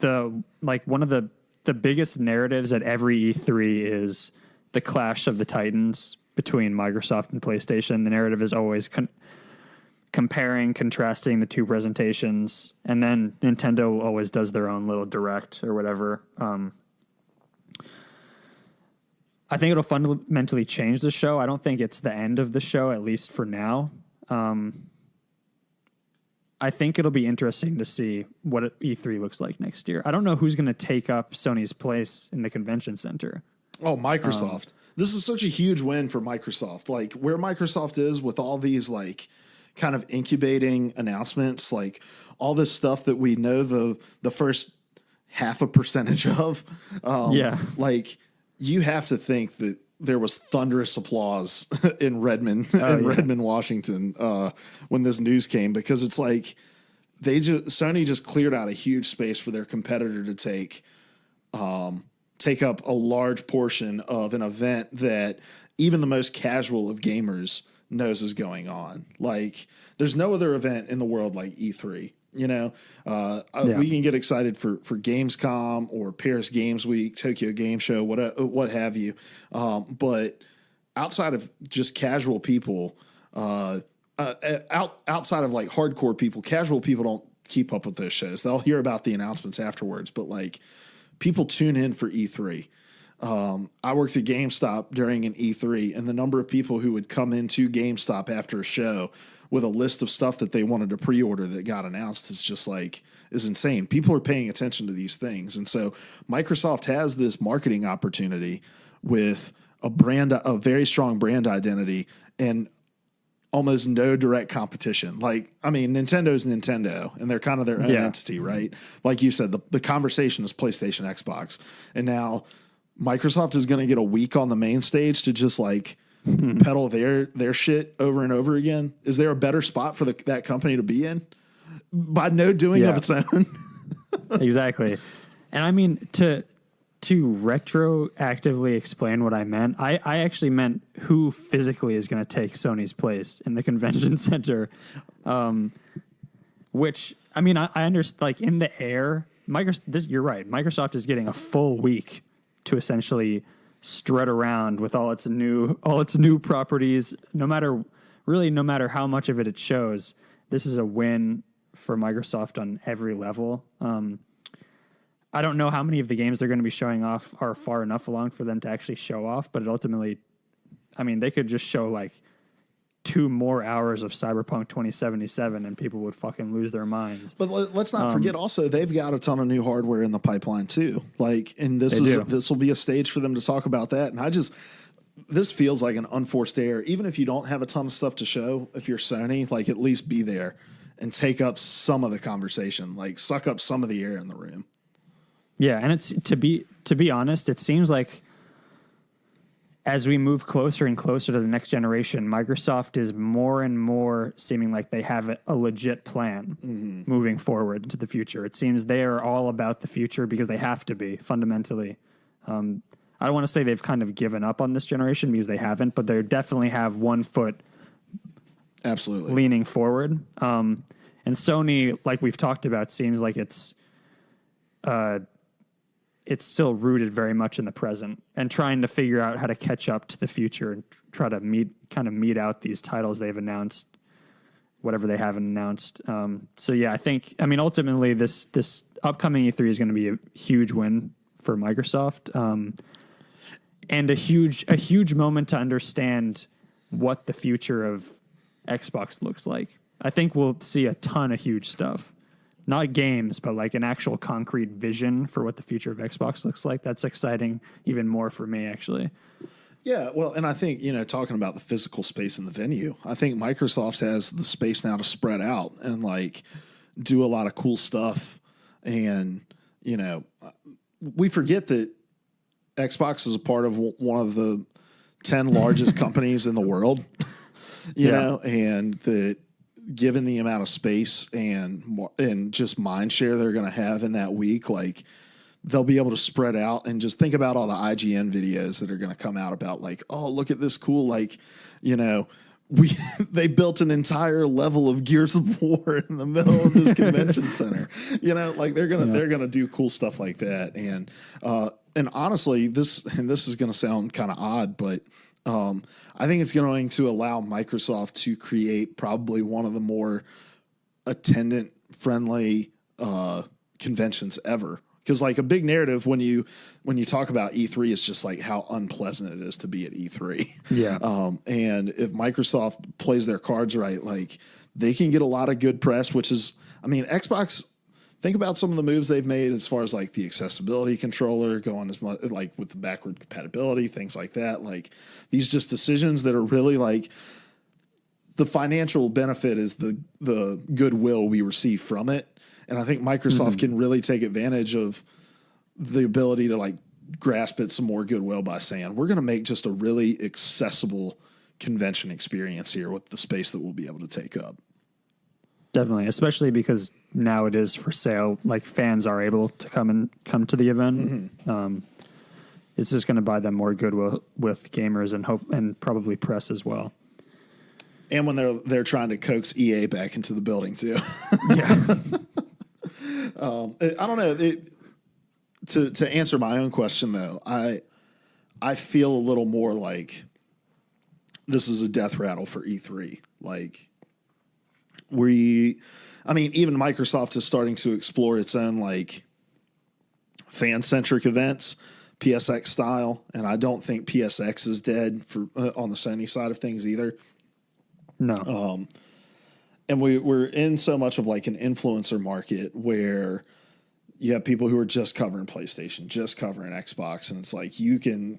of the biggest narratives at every E3 is the clash of the titans between Microsoft and PlayStation. The narrative is always comparing, contrasting the two presentations, and then Nintendo always does their own little direct or whatever. I think it'll fundamentally change the show. I don't think it's the end of the show, at least for now. I think it'll be interesting to see what E3 looks like next year. I don't know who's going to take up Sony's place in the convention center. Oh, Microsoft. This is such a huge win for Microsoft. Like where Microsoft is with all these like kind of incubating announcements, like all this stuff that we know the first 0.5% of. Like you have to think that there was thunderous applause in Redmond, Redmond, Washington, when this news came, because it's like Sony just cleared out a huge space for their competitor to take up a large portion of an event that even the most casual of gamers knows is going on. Like there's no other event in the world like E3. We can get excited for Gamescom or Paris Games Week, Tokyo Game Show, what have you. But outside of just casual people, outside of like hardcore people, casual people don't keep up with those shows. They'll hear about the announcements afterwards, but like people tune in for E3. I worked at GameStop during an E3, and the number of people who would come into GameStop after a show with a list of stuff that they wanted to pre-order that got announced is insane. People are paying attention to these things. And so Microsoft has this marketing opportunity with a very strong brand identity and almost no direct competition. Like, I mean, Nintendo's Nintendo and they're kind of their own entity, right? Like you said, the conversation is PlayStation, Xbox. And now Microsoft is going to get a week on the main stage to just like pedal their shit over and over again. Is there a better spot for that company to be in? By no doing of its own. Exactly. And I mean, to retroactively explain what I meant, I actually meant who physically is going to take Sony's place in the convention center. Which, I mean, I understand, like in the air, you're right. Microsoft is getting a full week to essentially strut around with all its new properties. No matter how much of it shows, this is a win for Microsoft on every level. I don't know how many of the games they're going to be showing off are far enough along for them to actually show off, but ultimately, I mean, they could just show like 2 more hours of Cyberpunk 2077 and people would fucking lose their minds. But let's not forget also, they've got a ton of new hardware in the pipeline too. Like, and this will be a stage for them to talk about that. And this feels like an unforced error. Even if you don't have a ton of stuff to show, if you're Sony, like at least be there and take up some of the conversation, like suck up some of the air in the room. Yeah. And it's to be honest, it seems like as we move closer and closer to the next generation, Microsoft is more and more seeming like they have a legit plan moving forward into the future. It seems they are all about the future because they have to be fundamentally. I don't want to say they've kind of given up on this generation because they haven't, but they definitely have one foot absolutely leaning forward. And Sony, like we've talked about, seems like it's still rooted very much in the present and trying to figure out how to catch up to the future and try to meet out these titles they've announced, whatever they haven't announced. So yeah, I mean, ultimately this upcoming E3 is going to be a huge win for Microsoft, and a huge moment to understand what the future of Xbox looks like. I think we'll see a ton of huge stuff. Not games, but like an actual concrete vision for what the future of Xbox looks like. That's exciting even more for me, actually. Yeah, well, and I think, talking about the physical space in the venue, I think Microsoft has the space now to spread out and like do a lot of cool stuff. And, we forget that Xbox is a part of one of the 10 largest companies in the world, you know, and that given the amount of space and just mind share they're going to have in that week, like they'll be able to spread out. And just think about all the IGN videos that are going to come out about like, oh, look at this cool, like, they built an entire level of Gears of War in the middle of this convention center. Like they're gonna do cool stuff like that. And honestly, this is gonna sound kind of odd, but I think it's going to allow Microsoft to create probably one of the more attendant friendly conventions ever. Because like a big narrative when you talk about E3 is just like how unpleasant it is to be at E3. Yeah. And if Microsoft plays their cards right, like they can get a lot of good press, which is, I mean, Xbox, think about some of the moves they've made as far as like the accessibility controller going as much like with the backward compatibility, things like that. Like these just decisions that are really like the financial benefit is the goodwill we receive from it. And I think Microsoft can really take advantage of the ability to like grasp at some more goodwill by saying, we're going to make just a really accessible convention experience here with the space that we'll be able to take up. Definitely, especially because now it is for sale. Like fans are able to come to the event. It's just going to buy them more goodwill with gamers and probably press as well. And when they're trying to coax EA back into the building too. Yeah. I don't know. To answer my own question though, I feel a little more like this is a death rattle for E3. Like even Microsoft is starting to explore its own like fan-centric events, PSX style, and I don't think PSX is dead for on the Sony side of things either. No. And we're in so much of like an influencer market where you have people who are just covering PlayStation, just covering Xbox, and it's like you can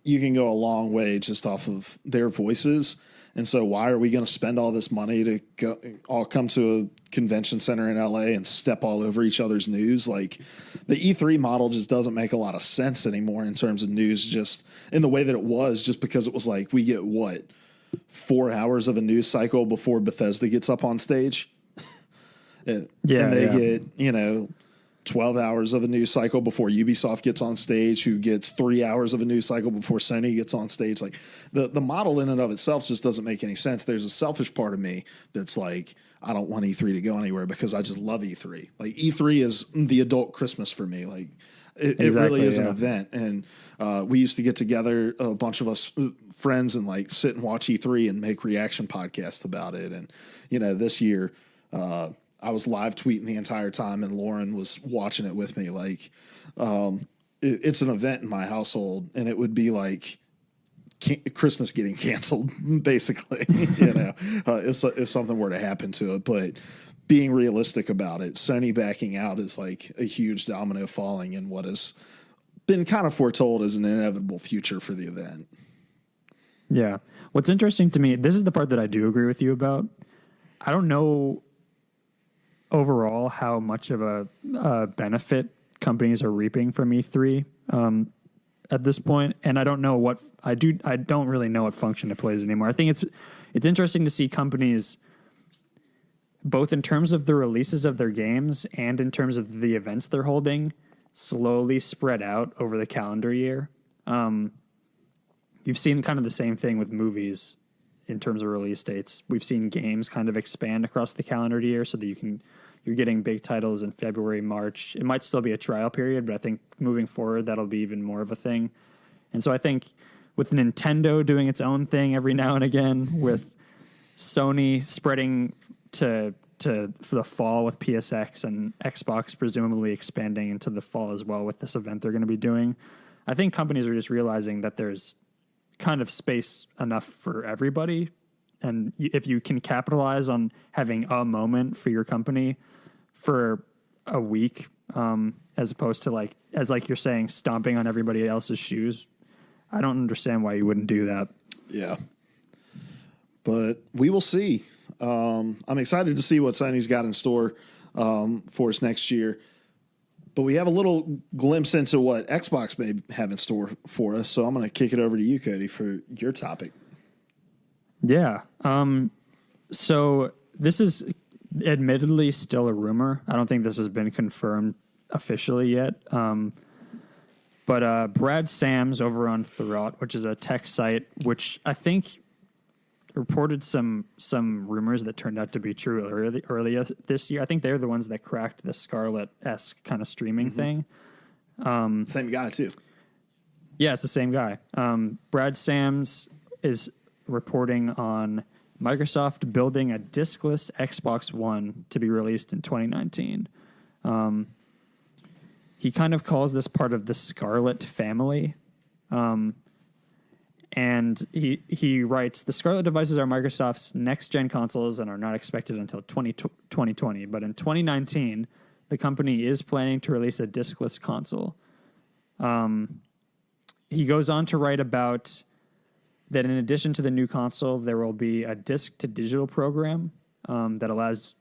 go a long way just off of their voices. And so why are we going to spend all this money to all come to a convention center in LA and step all over each other's news? Like the E3 model just doesn't make a lot of sense anymore in terms of news, just in the way that it was, just because it was like, we get 4 hours of a news cycle before Bethesda gets up on stage. and they get, 12 hours of a news cycle before Ubisoft gets on stage, who gets 3 hours of a news cycle before Sony gets on stage. Like the model in and of itself just doesn't make any sense. There's a selfish part of me that's like, I don't want E3 to go anywhere because I just love E3. Like E3 is the adult Christmas for me. Like it really is an event. And we used to get together, a bunch of us friends, and like sit and watch E3 and make reaction podcasts about it. And, this year, I was live tweeting the entire time and Lauren was watching it with me. Like, it's an event in my household, and it would be like Christmas getting canceled, basically, if something were to happen to it. But being realistic about it, Sony backing out is like a huge domino falling in what has been kind of foretold as an inevitable future for the event. Yeah. What's interesting to me, this is the part that I do agree with you about. I don't know overall how much of a benefit companies are reaping from E3 at this point, and I don't know I don't really know what function it plays anymore. I think it's interesting to see companies, both in terms of the releases of their games and in terms of the events they're holding, slowly spread out over the calendar year. You've seen kind of the same thing with movies in terms of release dates. We've seen games kind of expand across the calendar year so that you're getting big titles in February, March. It might still be a trial period, but I think moving forward, that'll be even more of a thing. And so I think with Nintendo doing its own thing every now and again, with Sony spreading to the fall with PSX, and Xbox presumably expanding into the fall as well with this event they're going to be doing, I think companies are just realizing that there's kind of space enough for everybody and if you can capitalize on having a moment for your company for a week, as opposed to like you're saying, stomping on everybody else's shoes, I don't understand why you wouldn't do that. Yeah. But we will see. I'm excited to see what Sony's got in store for us next year. But we have a little glimpse into what Xbox may have in store for us. So I'm going to kick it over to you, Cody, for your topic. Yeah. So this is admittedly still a rumor. I don't think this has been confirmed officially yet. But Brad Sams over on Thurrott, which is a tech site, which I think reported some rumors that turned out to be true earlier this year. I think they're the ones that cracked the Scarlet-esque kind of streaming thing. Same guy, too. Yeah, it's the same guy. Brad Sams is reporting on Microsoft building a discless Xbox One to be released in 2019. He kind of calls this part of the Scarlet family. And he writes, the Scarlet devices are Microsoft's next-gen consoles and are not expected until 2020. But in 2019, the company is planning to release a discless console. He goes on to write about that in addition to the new console, there will be a disc-to-digital program that allows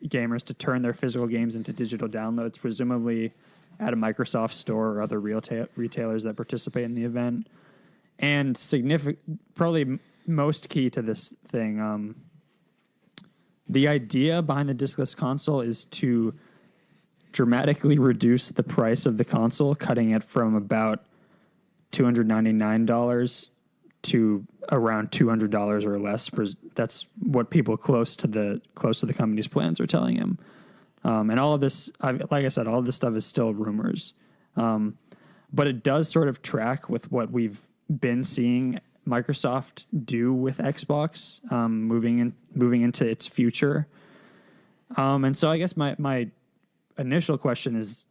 gamers to turn their physical games into digital downloads, presumably at a Microsoft store or other retailers that participate in the event. And probably most key to this thing, the idea behind the discless console is to dramatically reduce the price of the console, cutting it from about $299 to around $200 or less. That's what people close to the company's plans are telling him. And all of this, like I said, all of this stuff is still rumors. But it does sort of track with what we've been seeing Microsoft do with Xbox, moving into its future. And so I guess my initial question is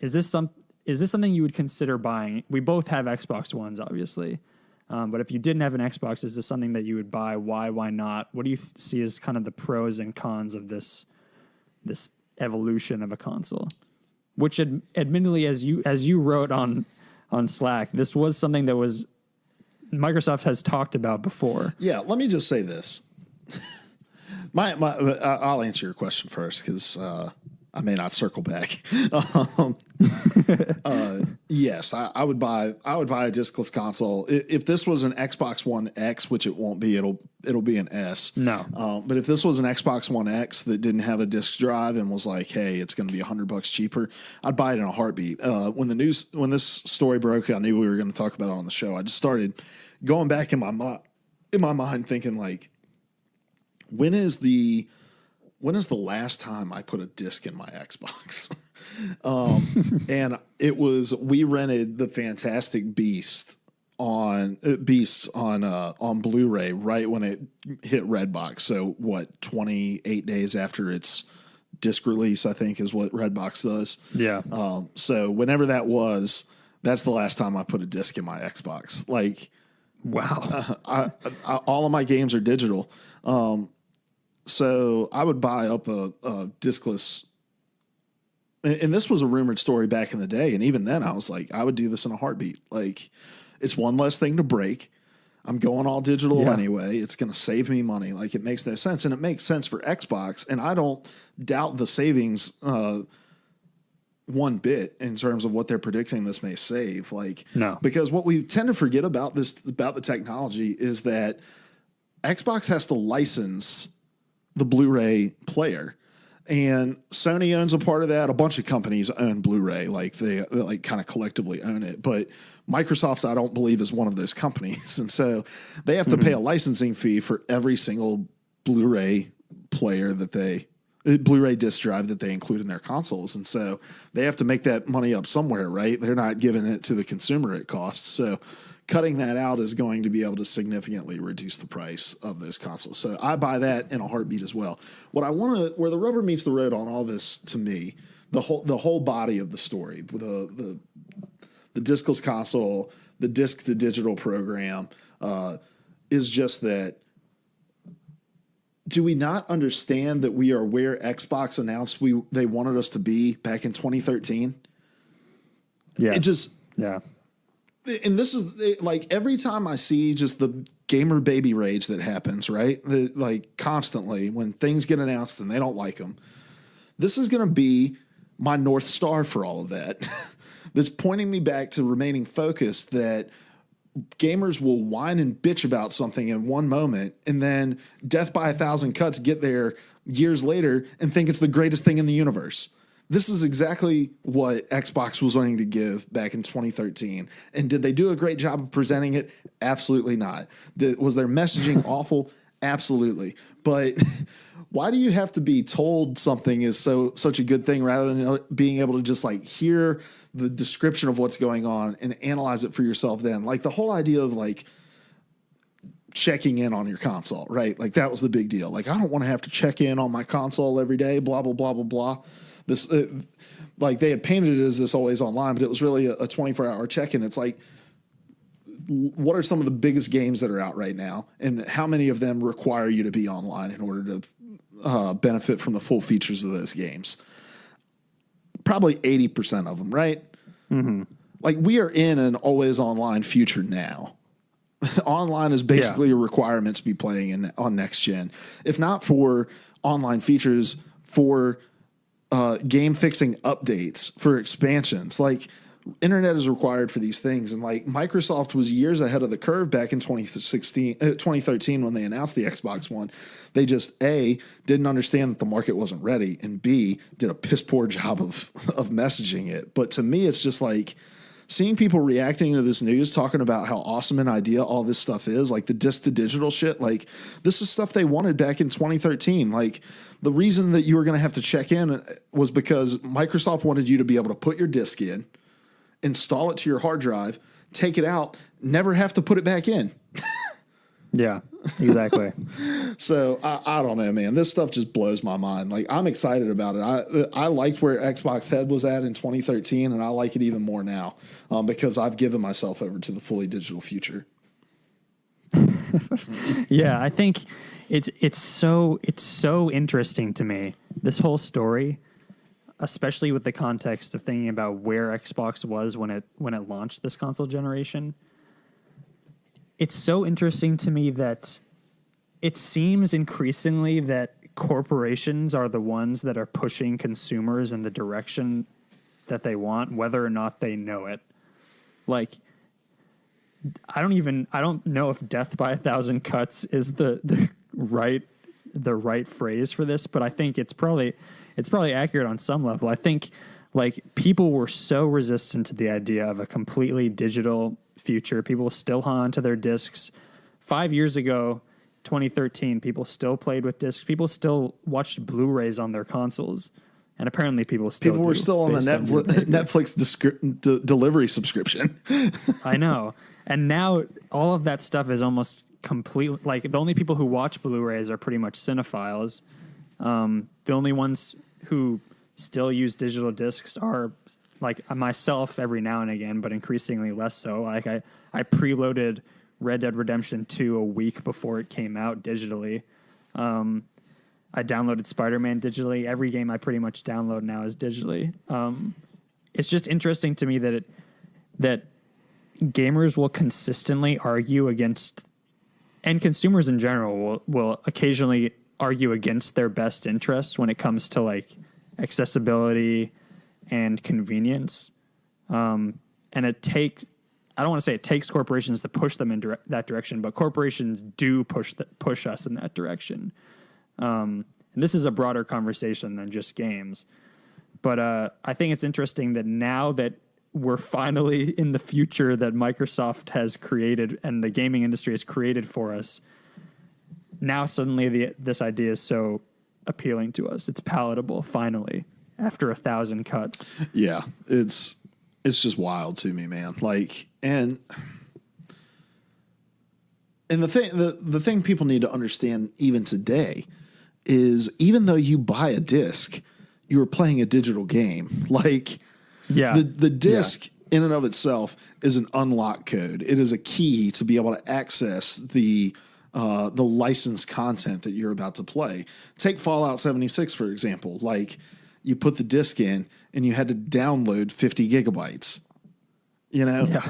this something you would consider buying? We both have Xbox Ones, obviously. But if you didn't have an Xbox, is this something that you would buy? Why not? What do you see as kind of the pros and cons of this evolution of a console? Which admittedly, as you wrote on Slack, this was something that was Microsoft has talked about before. Yeah, let me just say this. I'll answer your question first because I may not circle back. Yes, I would buy a discless console if this was an Xbox One X, which it won't be. It'll be an S. No, but if this was an Xbox One X that didn't have a disc drive and was like, hey, it's going to be $100 cheaper, I'd buy it in a heartbeat. When this story broke, I knew we were going to talk about it on the show. I just started going back in my mind thinking like, when is the last time I put a disc in my Xbox? And we rented the Fantastic Beasts on Blu-ray right when it hit Redbox. So 28 days after its disc release, I think is what Redbox does. Yeah. So whenever that was, that's the last time I put a disc in my Xbox. Like, wow. All of my games are digital. So I would buy up a discless, and this was a rumored story back in the day. And even then I was like, I would do this in a heartbeat. Like, it's one less thing to break. I'm going all digital anyway. It's going to save me money. Like, it makes no sense. And it makes sense for Xbox. And I don't doubt the savings one bit in terms of what they're predicting this may save. Like, no, because what we tend to forget about the technology is that Xbox has to license the Blu-ray player, and Sony owns a part of that. A bunch of companies own Blu-ray, like they like kind of collectively own it. But Microsoft, I don't believe, is one of those companies, and so they have to pay a licensing fee for every single Blu-ray player Blu-ray disc drive that they include in their consoles, and so they have to make that money up somewhere, right? They're not giving it to the consumer at cost, so cutting that out is going to be able to significantly reduce the price of those consoles. So I buy that in a heartbeat as well. Where the rubber meets the road on all this, to me, the whole body of the story, the discless console, the disc to digital program, is just that do we not understand that we are where Xbox announced they wanted us to be back in 2013? Yeah. It just, yeah. and this is like every time I see just the gamer baby rage that happens, right? Like constantly when things get announced and they don't like them, this is going to be my North Star for all of that. That's pointing me back to remaining focused, that gamers will whine and bitch about something in one moment and then death by 1,000 cuts get there years later and think it's the greatest thing in the universe. This is exactly what Xbox was wanting to give back in 2013. And did they do a great job of presenting it? Absolutely not. Was their messaging awful? Absolutely. But why do you have to be told something is such a good thing rather than being able to just like hear the description of what's going on and analyze it for yourself then? Like the whole idea of like checking in on your console, right? Like that was the big deal. Like I don't want to have to check in on my console every day, blah, blah, blah, blah, blah. This, like they had painted it as this always online, but it was really a 24-hour check-in. It's like, what are some of the biggest games that are out right now, and how many of them require you to be online in order to benefit from the full features of those games? Probably 80% of them, right? Mm-hmm. Like we are in an always online future now. Online is basically a requirement to be playing on next gen. If not for online features, for game fixing updates, for expansions, like internet is required for these things. And like Microsoft was years ahead of the curve back in 2013 when they announced the Xbox One. They just A, didn't understand that the market wasn't ready, and B, did a piss poor job of messaging it. But to me, it's just like seeing people reacting to this news, talking about how awesome an idea all this stuff is, like the disc to digital shit. Like this is stuff they wanted back in 2013. Like the reason that you were going to have to check in was because Microsoft wanted you to be able to put your disc in, install it to your hard drive, take it out, never have to put it back in. Yeah, exactly. So I don't know, man. This stuff just blows my mind. Like I'm excited about it. I liked where Xbox Head was at in 2013, and I like it even more now because I've given myself over to the fully digital future. Yeah, I think it's so interesting to me, this whole story, especially with the context of thinking about where Xbox was when it launched this console generation. It's so interesting to me that it seems increasingly that corporations are the ones that are pushing consumers in the direction that they want, whether or not they know it. Like, I don't know if death by 1,000 cuts is the right phrase for this, but I think it's probably accurate on some level. I think like people were so resistant to the idea of a completely digital future. People still hung on to their discs. 5 years ago, 2013, people still played with discs. People still watched Blu-rays on their consoles. And apparently people were still on the Netflix delivery subscription. I know. And now all of that stuff is almost complete. Like the only people who watch Blu-rays are pretty much cinephiles. The only ones who still use digital discs are like myself every now and again, but increasingly less so. Like I preloaded Red Dead Redemption 2 a week before it came out digitally. I downloaded Spider-Man digitally. Every game I pretty much download now is digitally. It's just interesting to me that gamers will consistently argue against, and consumers in general will occasionally argue against their best interests when it comes to like accessibility and convenience. And it takes, I don't want to say it takes corporations to push them in that direction, but corporations do push us in that direction. And this is a broader conversation than just games. But I think it's interesting that now that we're finally in the future that Microsoft has created and the gaming industry has created for us, now suddenly this idea is so appealing to us. It's palatable, finally, after 1,000 cuts. Yeah, it's just wild to me, man. Like, and the thing people need to understand even today is even though you buy a disc, you're playing a digital game. Like, the disc in and of itself is an unlock code. It is a key to be able to access the the licensed content that you're about to play. Take Fallout 76, for example. Like, you put the disc in and you had to download 50 gigabytes. You know? Yeah.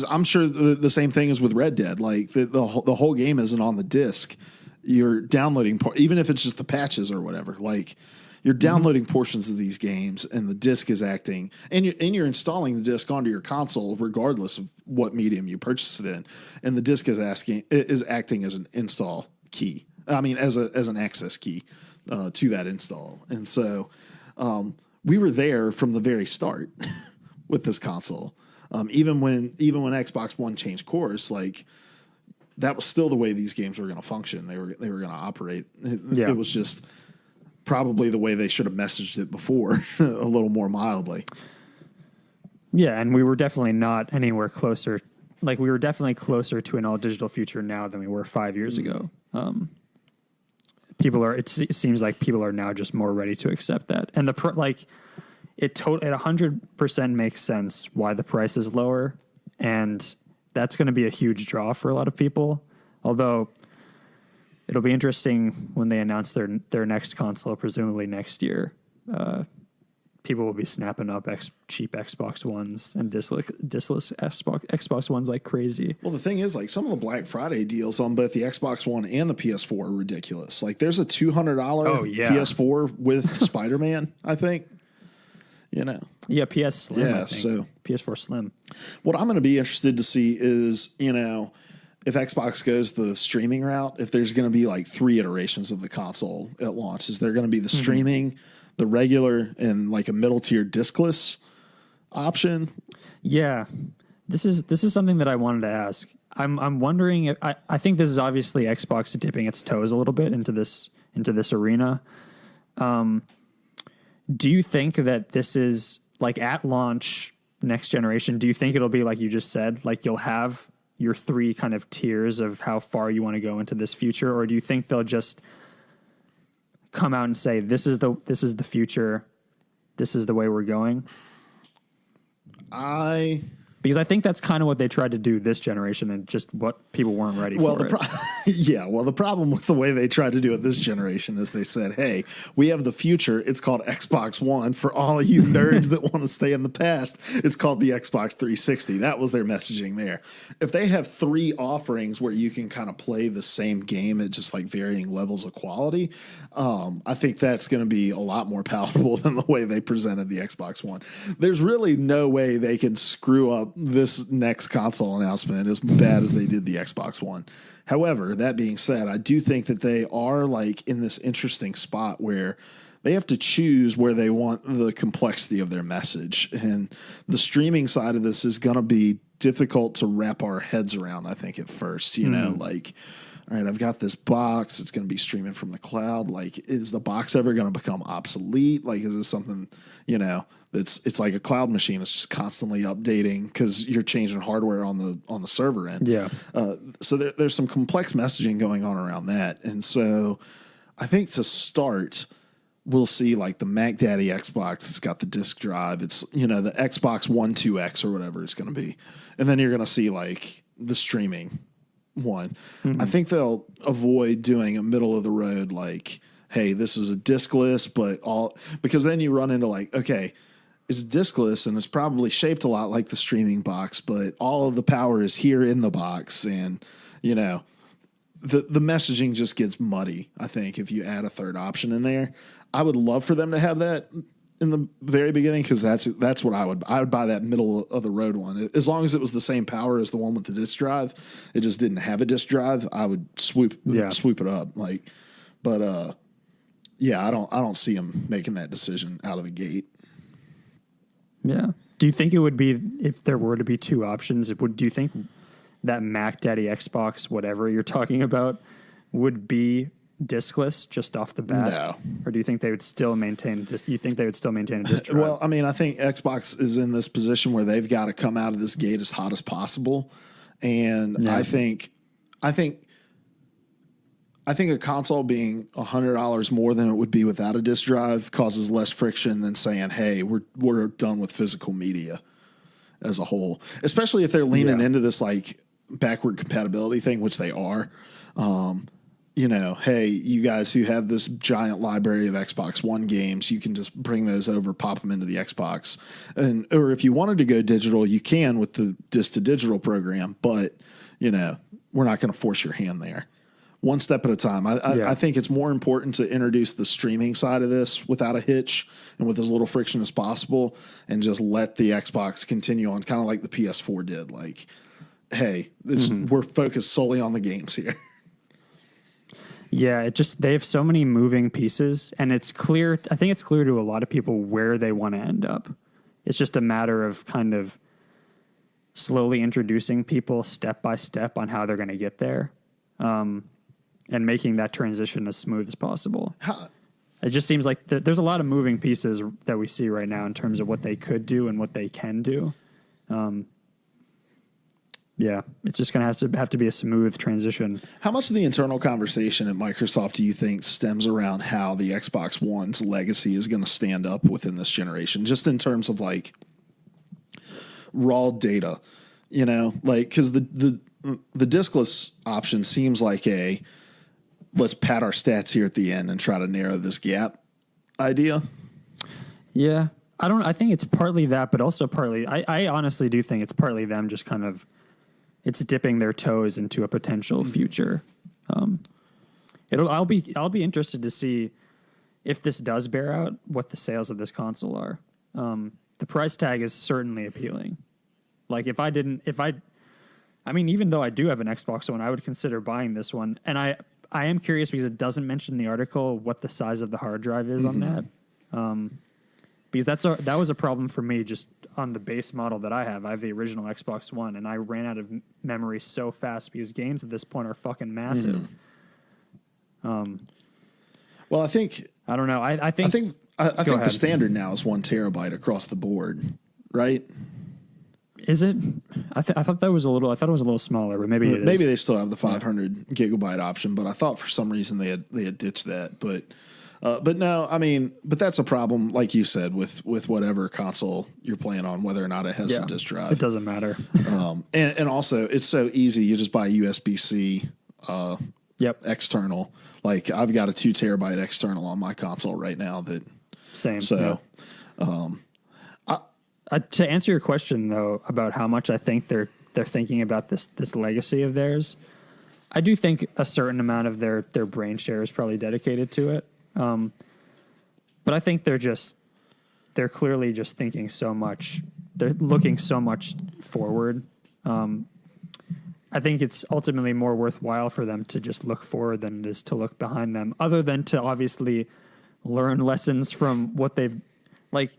I'm sure the same thing is with Red Dead. Like, the whole game isn't on the disc. You're downloading, even if it's just the patches or whatever. Like, you're downloading portions of these games, and the disc is acting, and you're installing the disc onto your console, regardless of what medium you purchase it in. And the disc is acting as an install key. I mean, as an access key to that install. And so we were there from the very start with this console. Even when Xbox One changed course, like, that was still the way these games were going to function. They were going to operate. It was just probably the way they should have messaged it before, a little more mildly. Yeah, and we were definitely not anywhere closer. Like, we were definitely closer to an all digital future now than we were 5 years ago. It seems like people are now just more ready to accept that. And it 100% makes sense why the price is lower, and that's going to be a huge draw for a lot of people. Although it'll be interesting when they announce their next console, presumably next year. People will be snapping up cheap Xbox Ones and discless Xbox Ones like crazy. Well, the thing is, like, some of the Black Friday deals on both the Xbox One and the PS4 are ridiculous. Like, there's a $200 PS4 with Spider-Man, I think. You know. Yeah, PS Slim. Yeah, so PS4 Slim. What I'm going to be interested to see is, you know, if Xbox goes the streaming route, if there's going to be like 3 iterations of the console at launch. Is there going to be the streaming, the regular, and like a middle tier discless option? Yeah, this is something that I wanted to ask. I'm wondering if, I think this is obviously Xbox dipping its toes a little bit into this arena. Do you think that this is, like, at launch next generation, do you think it'll be like you just said, like, you'll have your 3 kind of tiers of how far you want to go into this future? Or do you think they'll just come out and say, this is the future, this is the way we're going? Because I think that's kind of what they tried to do this generation, and just what people weren't ready for. The problem with the way they tried to do it this generation is they said, hey, we have the future. It's called Xbox One. For all you nerds that want to stay in the past, it's called the Xbox 360. That was their messaging there. If they have 3 offerings where you can kind of play the same game at just like varying levels of quality, I think that's going to be a lot more palatable than the way they presented the Xbox One. There's really no way they can screw up this next console announcement as bad as they did the Xbox One. However, that being said, I do think that they are like in this interesting spot where they have to choose where they want the complexity of their message. And the streaming side of this is going to be difficult to wrap our heads around, I think, at first. You know, like, all right, I've got this box. It's going to be streaming from the cloud. Like, is the box ever going to become obsolete? Like, is this something, you know, it's like a cloud machine. It's just constantly updating because you're changing hardware on the server end. Yeah. So there's some complex messaging going on around that. And so I think to start, we'll see like the Mac Daddy Xbox. It's got the disk drive. It's, you know, the Xbox One 2X or whatever it's going to be. And then you're going to see like the streaming one. I think they'll avoid doing a middle of the road, like, hey, this is a discless, because then you run into like, okay, it's discless and it's probably shaped a lot like the streaming box, but all of the power is here in the box. And, you know, the messaging just gets muddy, I think, if you add a third option in there. I would love for them to have that in the very beginning, because that's what I would buy, that middle of the road one. As long as it was the same power as the one with the disk drive, it just didn't have a disk drive, I would swoop it up. Like, but yeah, I don't see them making that decision out of the gate. Yeah. Do you think it would be, if there were to be 2 options, do you think that Mac Daddy Xbox, whatever you're talking about, would be discless just off the bat? No. Or do you think they would still maintain a disk drive? Well, I mean, I think Xbox is in this position where they've got to come out of this gate as hot as possible. And yeah. I think a console being $100 more than it would be without a disk drive causes less friction than saying, hey, we're done with physical media as a whole, especially if they're leaning into this like backward compatibility thing, which they are. You know, hey, you guys who have this giant library of Xbox One games, you can just bring those over, pop them into the Xbox. Or if you wanted to go digital, you can with the disc to digital program, but, you know, we're not going to force your hand there. One step at a time. I think it's more important to introduce the streaming side of this without a hitch and with as little friction as possible, and just let the Xbox continue on, kind of like the PS4 did. Like, hey, we're focused solely on the games here. Yeah, they have so many moving pieces, and it's clear. I think it's clear to a lot of people where they want to end up. It's just a matter of kind of slowly introducing people step by step on how they're going to get there, and making that transition as smooth as possible. It just seems like there's a lot of moving pieces that we see right now in terms of what they could do and what they can do. Yeah, it's just going to have to be a smooth transition. How much of the internal conversation at Microsoft do you think stems around how the Xbox One's legacy is going to stand up within this generation, just in terms of like raw data, you know, like, because the discless option seems like let's pad our stats here at the end and try to narrow this gap idea. Yeah, I think it's partly that, but also partly, I honestly do think it's partly them just kind of, it's dipping their toes into a potential future. I'll be interested to see if this does bear out, what the sales of this console are. The price tag is certainly appealing. Like I mean, even though I do have an Xbox One, I would consider buying this one. And I am curious because it doesn't mention in the article what the size of the hard drive is on that. Because that was a problem for me just on the base model that I have. I have the original Xbox One, and I ran out of memory so fast because games at this point are fucking massive. Well, I don't know. I think the standard now is 1 terabyte across the board, right? Is it? I thought that was a little. I thought it was a little smaller, but maybe it is. Maybe they still have the 500 gigabyte option, but I thought for some reason they had ditched that. But no, I mean, but that's a problem, like you said, with whatever console you're playing on, whether or not it has a disk drive. It doesn't matter. And also, it's so easy. You just buy USB-C external. Like, I've got a 2 terabyte external on my console right now. Same. So, to answer your question though about how much I think they're thinking about this legacy of theirs, I do think a certain amount of their brain share is probably dedicated to it. But I think they're clearly just thinking so much. They're looking so much forward. I think it's ultimately more worthwhile for them to just look forward than it is to look behind them, other than to obviously learn lessons from what they've, like,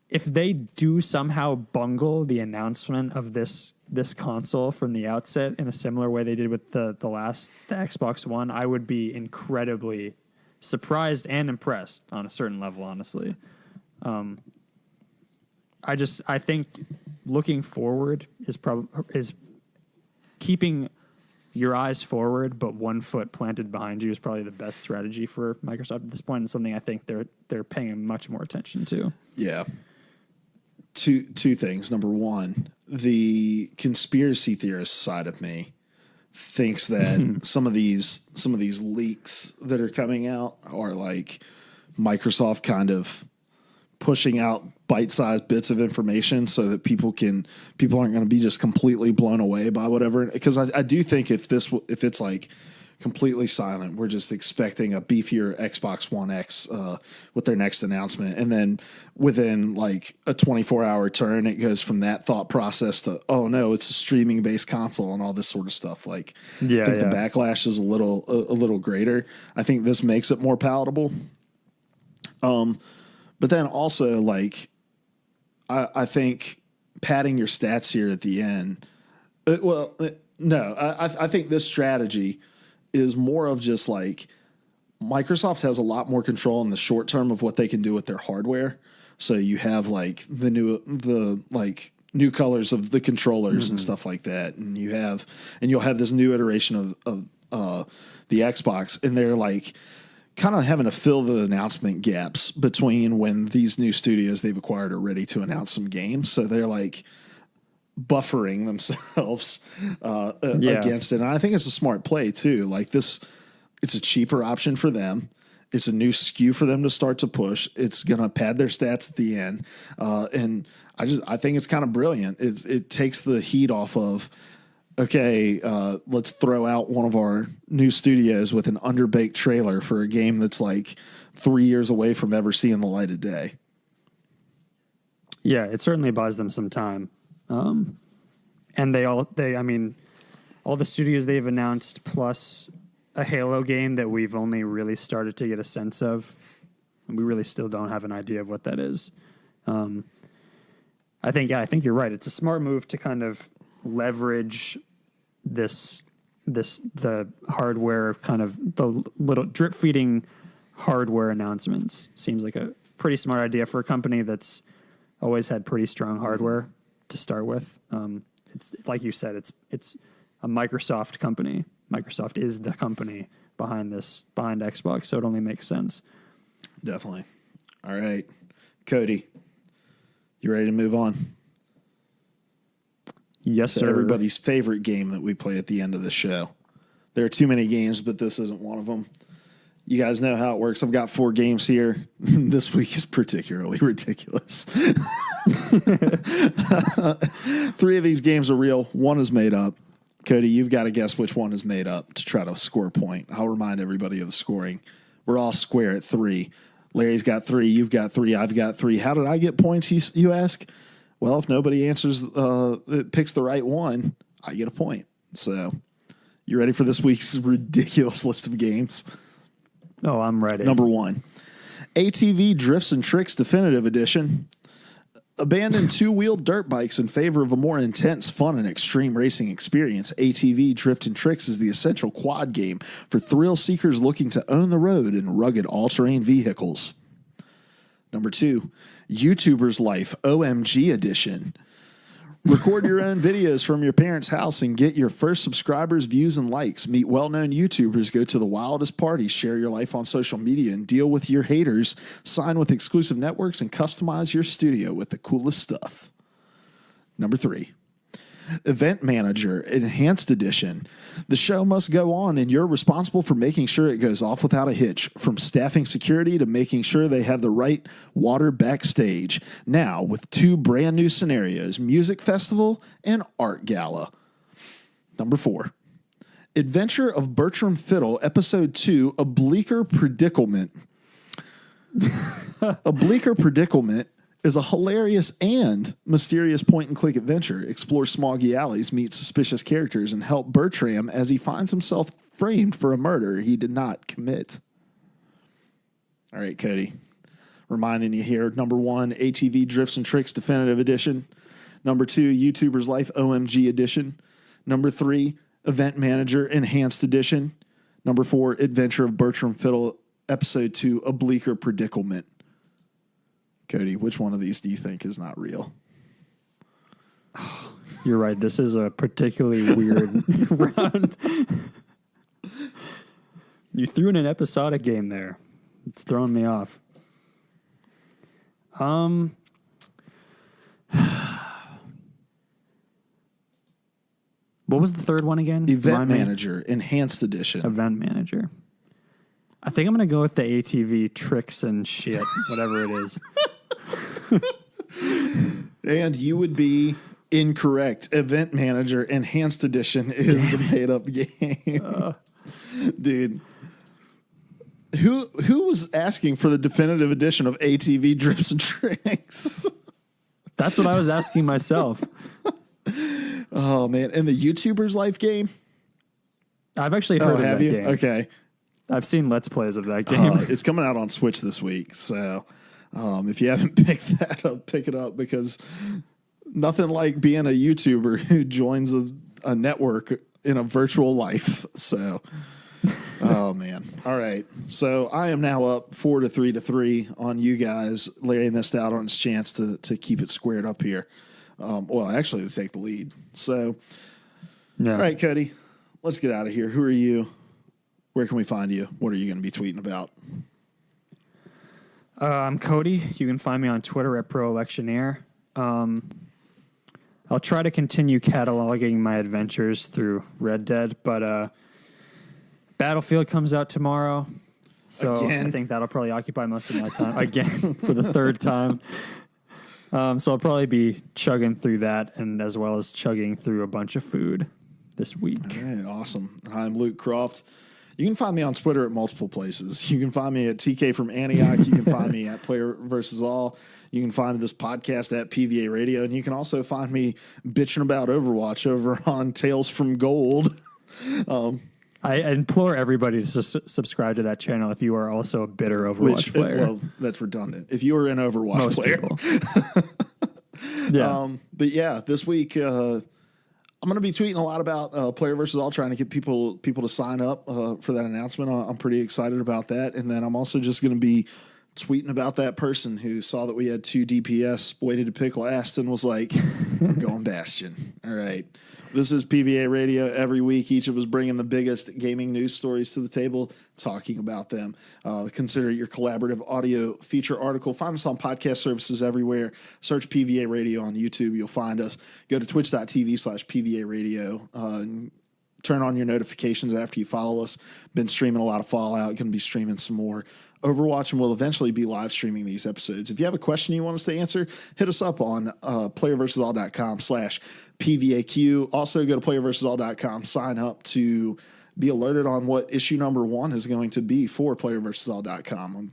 if they do somehow bungle the announcement of this console from the outset in a similar way they did with the Xbox One, I would be incredibly surprised and impressed on a certain level, honestly. I think looking forward is keeping your eyes forward, but 1 foot planted behind you is probably the best strategy for Microsoft at this point, and something I think they're paying much more attention to. Yeah. Two things. Number one, the conspiracy theorist side of me thinks that some of these leaks that are coming out are like Microsoft kind of pushing out bite-sized bits of information so that people aren't going to be just completely blown away by whatever. Because I do think if it's like completely silent, we're just expecting a beefier Xbox One X with their next announcement, and then within like a 24-hour turn, it goes from that thought process to, oh no, it's a streaming-based console and all this sort of stuff. Like, I think the backlash is a little greater. I think this makes it more palatable. But then also, like, I think padding your stats here at the end. I think this strategy is more of just like Microsoft has a lot more control in the short term of what they can do with their hardware. So you have like the new colors of the controllers and stuff like that, and you'll have this new iteration of the Xbox, and they're like kind of having to fill the announcement gaps between when these new studios they've acquired are ready to announce some games. So they're like, buffering themselves against it. And I think it's a smart play too. Like this, it's a cheaper option for them. It's a new SKU for them to start to push. It's going to pad their stats at the end. And I think it's kind of brilliant. It takes the heat off of, okay, let's throw out one of our new studios with an underbaked trailer for a game that's like 3 years away from ever seeing the light of day. Yeah, it certainly buys them some time. And all the studios they've announced plus a Halo game that we've only really started to get a sense of. And we really still don't have an idea of what that is. I think you're right. It's a smart move to kind of leverage the hardware, kind of the little drip feeding hardware announcements. Seems like a pretty smart idea for a company that's always had pretty strong hardware to start with. It's like you said, it's a Microsoft company. Microsoft is the company behind Xbox, so it only makes sense. Definitely. All right, Cody, you ready to move on? Yes, sir. Everybody's favorite game that we play at the end of the show. There are too many games, but this isn't one of them. You guys know how it works. I've got 4 games here. This week is particularly ridiculous. 3 of these games are real. 1 is made up. Cody, you've got to guess which one is made up to try to score a point. I'll remind everybody of the scoring. We're all square at 3. Larry's got 3. You've got 3. I've got 3. How did I get points, you ask? Well, if nobody answers, picks the right one, I get a point. So you ready for this week's ridiculous list of games? Oh, I'm ready. Number 1, ATV Drifts and Tricks Definitive Edition. Abandon 2-wheeled dirt bikes in favor of a more intense, fun, and extreme racing experience. ATV Drift and Tricks is the essential quad game for thrill seekers looking to own the road in rugged all-terrain vehicles. Number 2, YouTuber's Life OMG Edition. Record your own videos from your parents' house and get your first subscribers, views, and likes. Meet well-known YouTubers, go to the wildest parties, share your life on social media, and deal with your haters. Sign with exclusive networks and customize your studio with the coolest stuff. Number 3, Event Manager Enhanced Edition. The show must go on, and you're responsible for making sure it goes off without a hitch, from staffing security to making sure they have the right water backstage. Now, with 2 brand new scenarios, Music Festival and Art Gala. Number 4, Adventure of Bertram Fiddle, Episode 2, A Bleaker Predicament. A Bleaker Predicament is a hilarious and mysterious point-and-click adventure. Explore smoggy alleys, meet suspicious characters, and help Bertram as he finds himself framed for a murder he did not commit. All right, Cody. Reminding you here, number 1, ATV Drifts and Tricks Definitive Edition. Number 2, YouTuber's Life OMG Edition. Number 3, Event Manager Enhanced Edition. Number 4, Adventure of Bertram Fiddle, Episode 2, A Bleaker Predicament. Cody, which one of these do you think is not real? You're right. This is a particularly weird round. You threw in an episodic game there. It's throwing me off. What was the third one again? Event Manager Enhanced Edition. Event Manager. I think I'm going to go with the ATV Tricks and shit, whatever it is. And you would be incorrect. Event Manager Enhanced Edition is the made-up game. Dude. Who was asking for the definitive edition of ATV Drips and Tricks? That's what I was asking myself. Oh, man. And the YouTuber's Life game? I've actually heard of that game. Okay. I've seen Let's Plays of that game. It's coming out on Switch this week, so if you haven't picked that up, pick it up, because nothing like being a YouTuber who joins a network in a virtual life. So, oh, man. All right. So I am now up 4-3 on you guys. Larry missed out on his chance to keep it squared up here. Well, actually, to take the lead. So, Yeah. All right, Cody, let's get out of here. Who are you? Where can we find you? What are you going to be tweeting about? I'm Cody. You can find me on Twitter at ProElectioneer. I'll try to continue cataloging my adventures through Red Dead, but Battlefield comes out tomorrow. So Again? I think that'll probably occupy most of my time again for the third time. So I'll probably be chugging through that, and as well as chugging through a bunch of food this week. All right, awesome. I'm Luke Croft. You can find me on Twitter at multiple places. You can find me at TK from Antioch. You can find me at Player versus All. You can find this podcast at PvA Radio, and you can also find me bitching about Overwatch over on Tales from Gold. I implore everybody to subscribe to that channel if you are also a bitter Overwatch player. Well, that's redundant. If you are an Overwatch Most player. People. Yeah. But yeah, this week I'm going to be tweeting a lot about Player versus All, trying to get people to sign up for that announcement. I'm pretty excited about that. And then I'm also just going to be tweeting about that person who saw that we had 2 DPS, waited to pick last, and was like, we're going Bastion. All right. This is PvA Radio. Every week, each of us bringing the biggest gaming news stories to the table, talking about them. Consider it your collaborative audio feature article. Find us on podcast services everywhere. Search PvA Radio on YouTube. You'll find us. Go to twitch.tv/PvA Radio. Turn on your notifications after you follow us. Been streaming a lot of Fallout. Going to be streaming some more Overwatch, and we'll eventually be live streaming these episodes. If you have a question you want us to answer, hit us up on playerversusall.com/PVAQ. Also, go to playerversusall.com, sign up to be alerted on what issue number 1 is going to be for playerversusall.com. I'm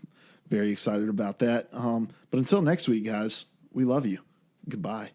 very excited about that. But until next week, guys, we love you. Goodbye.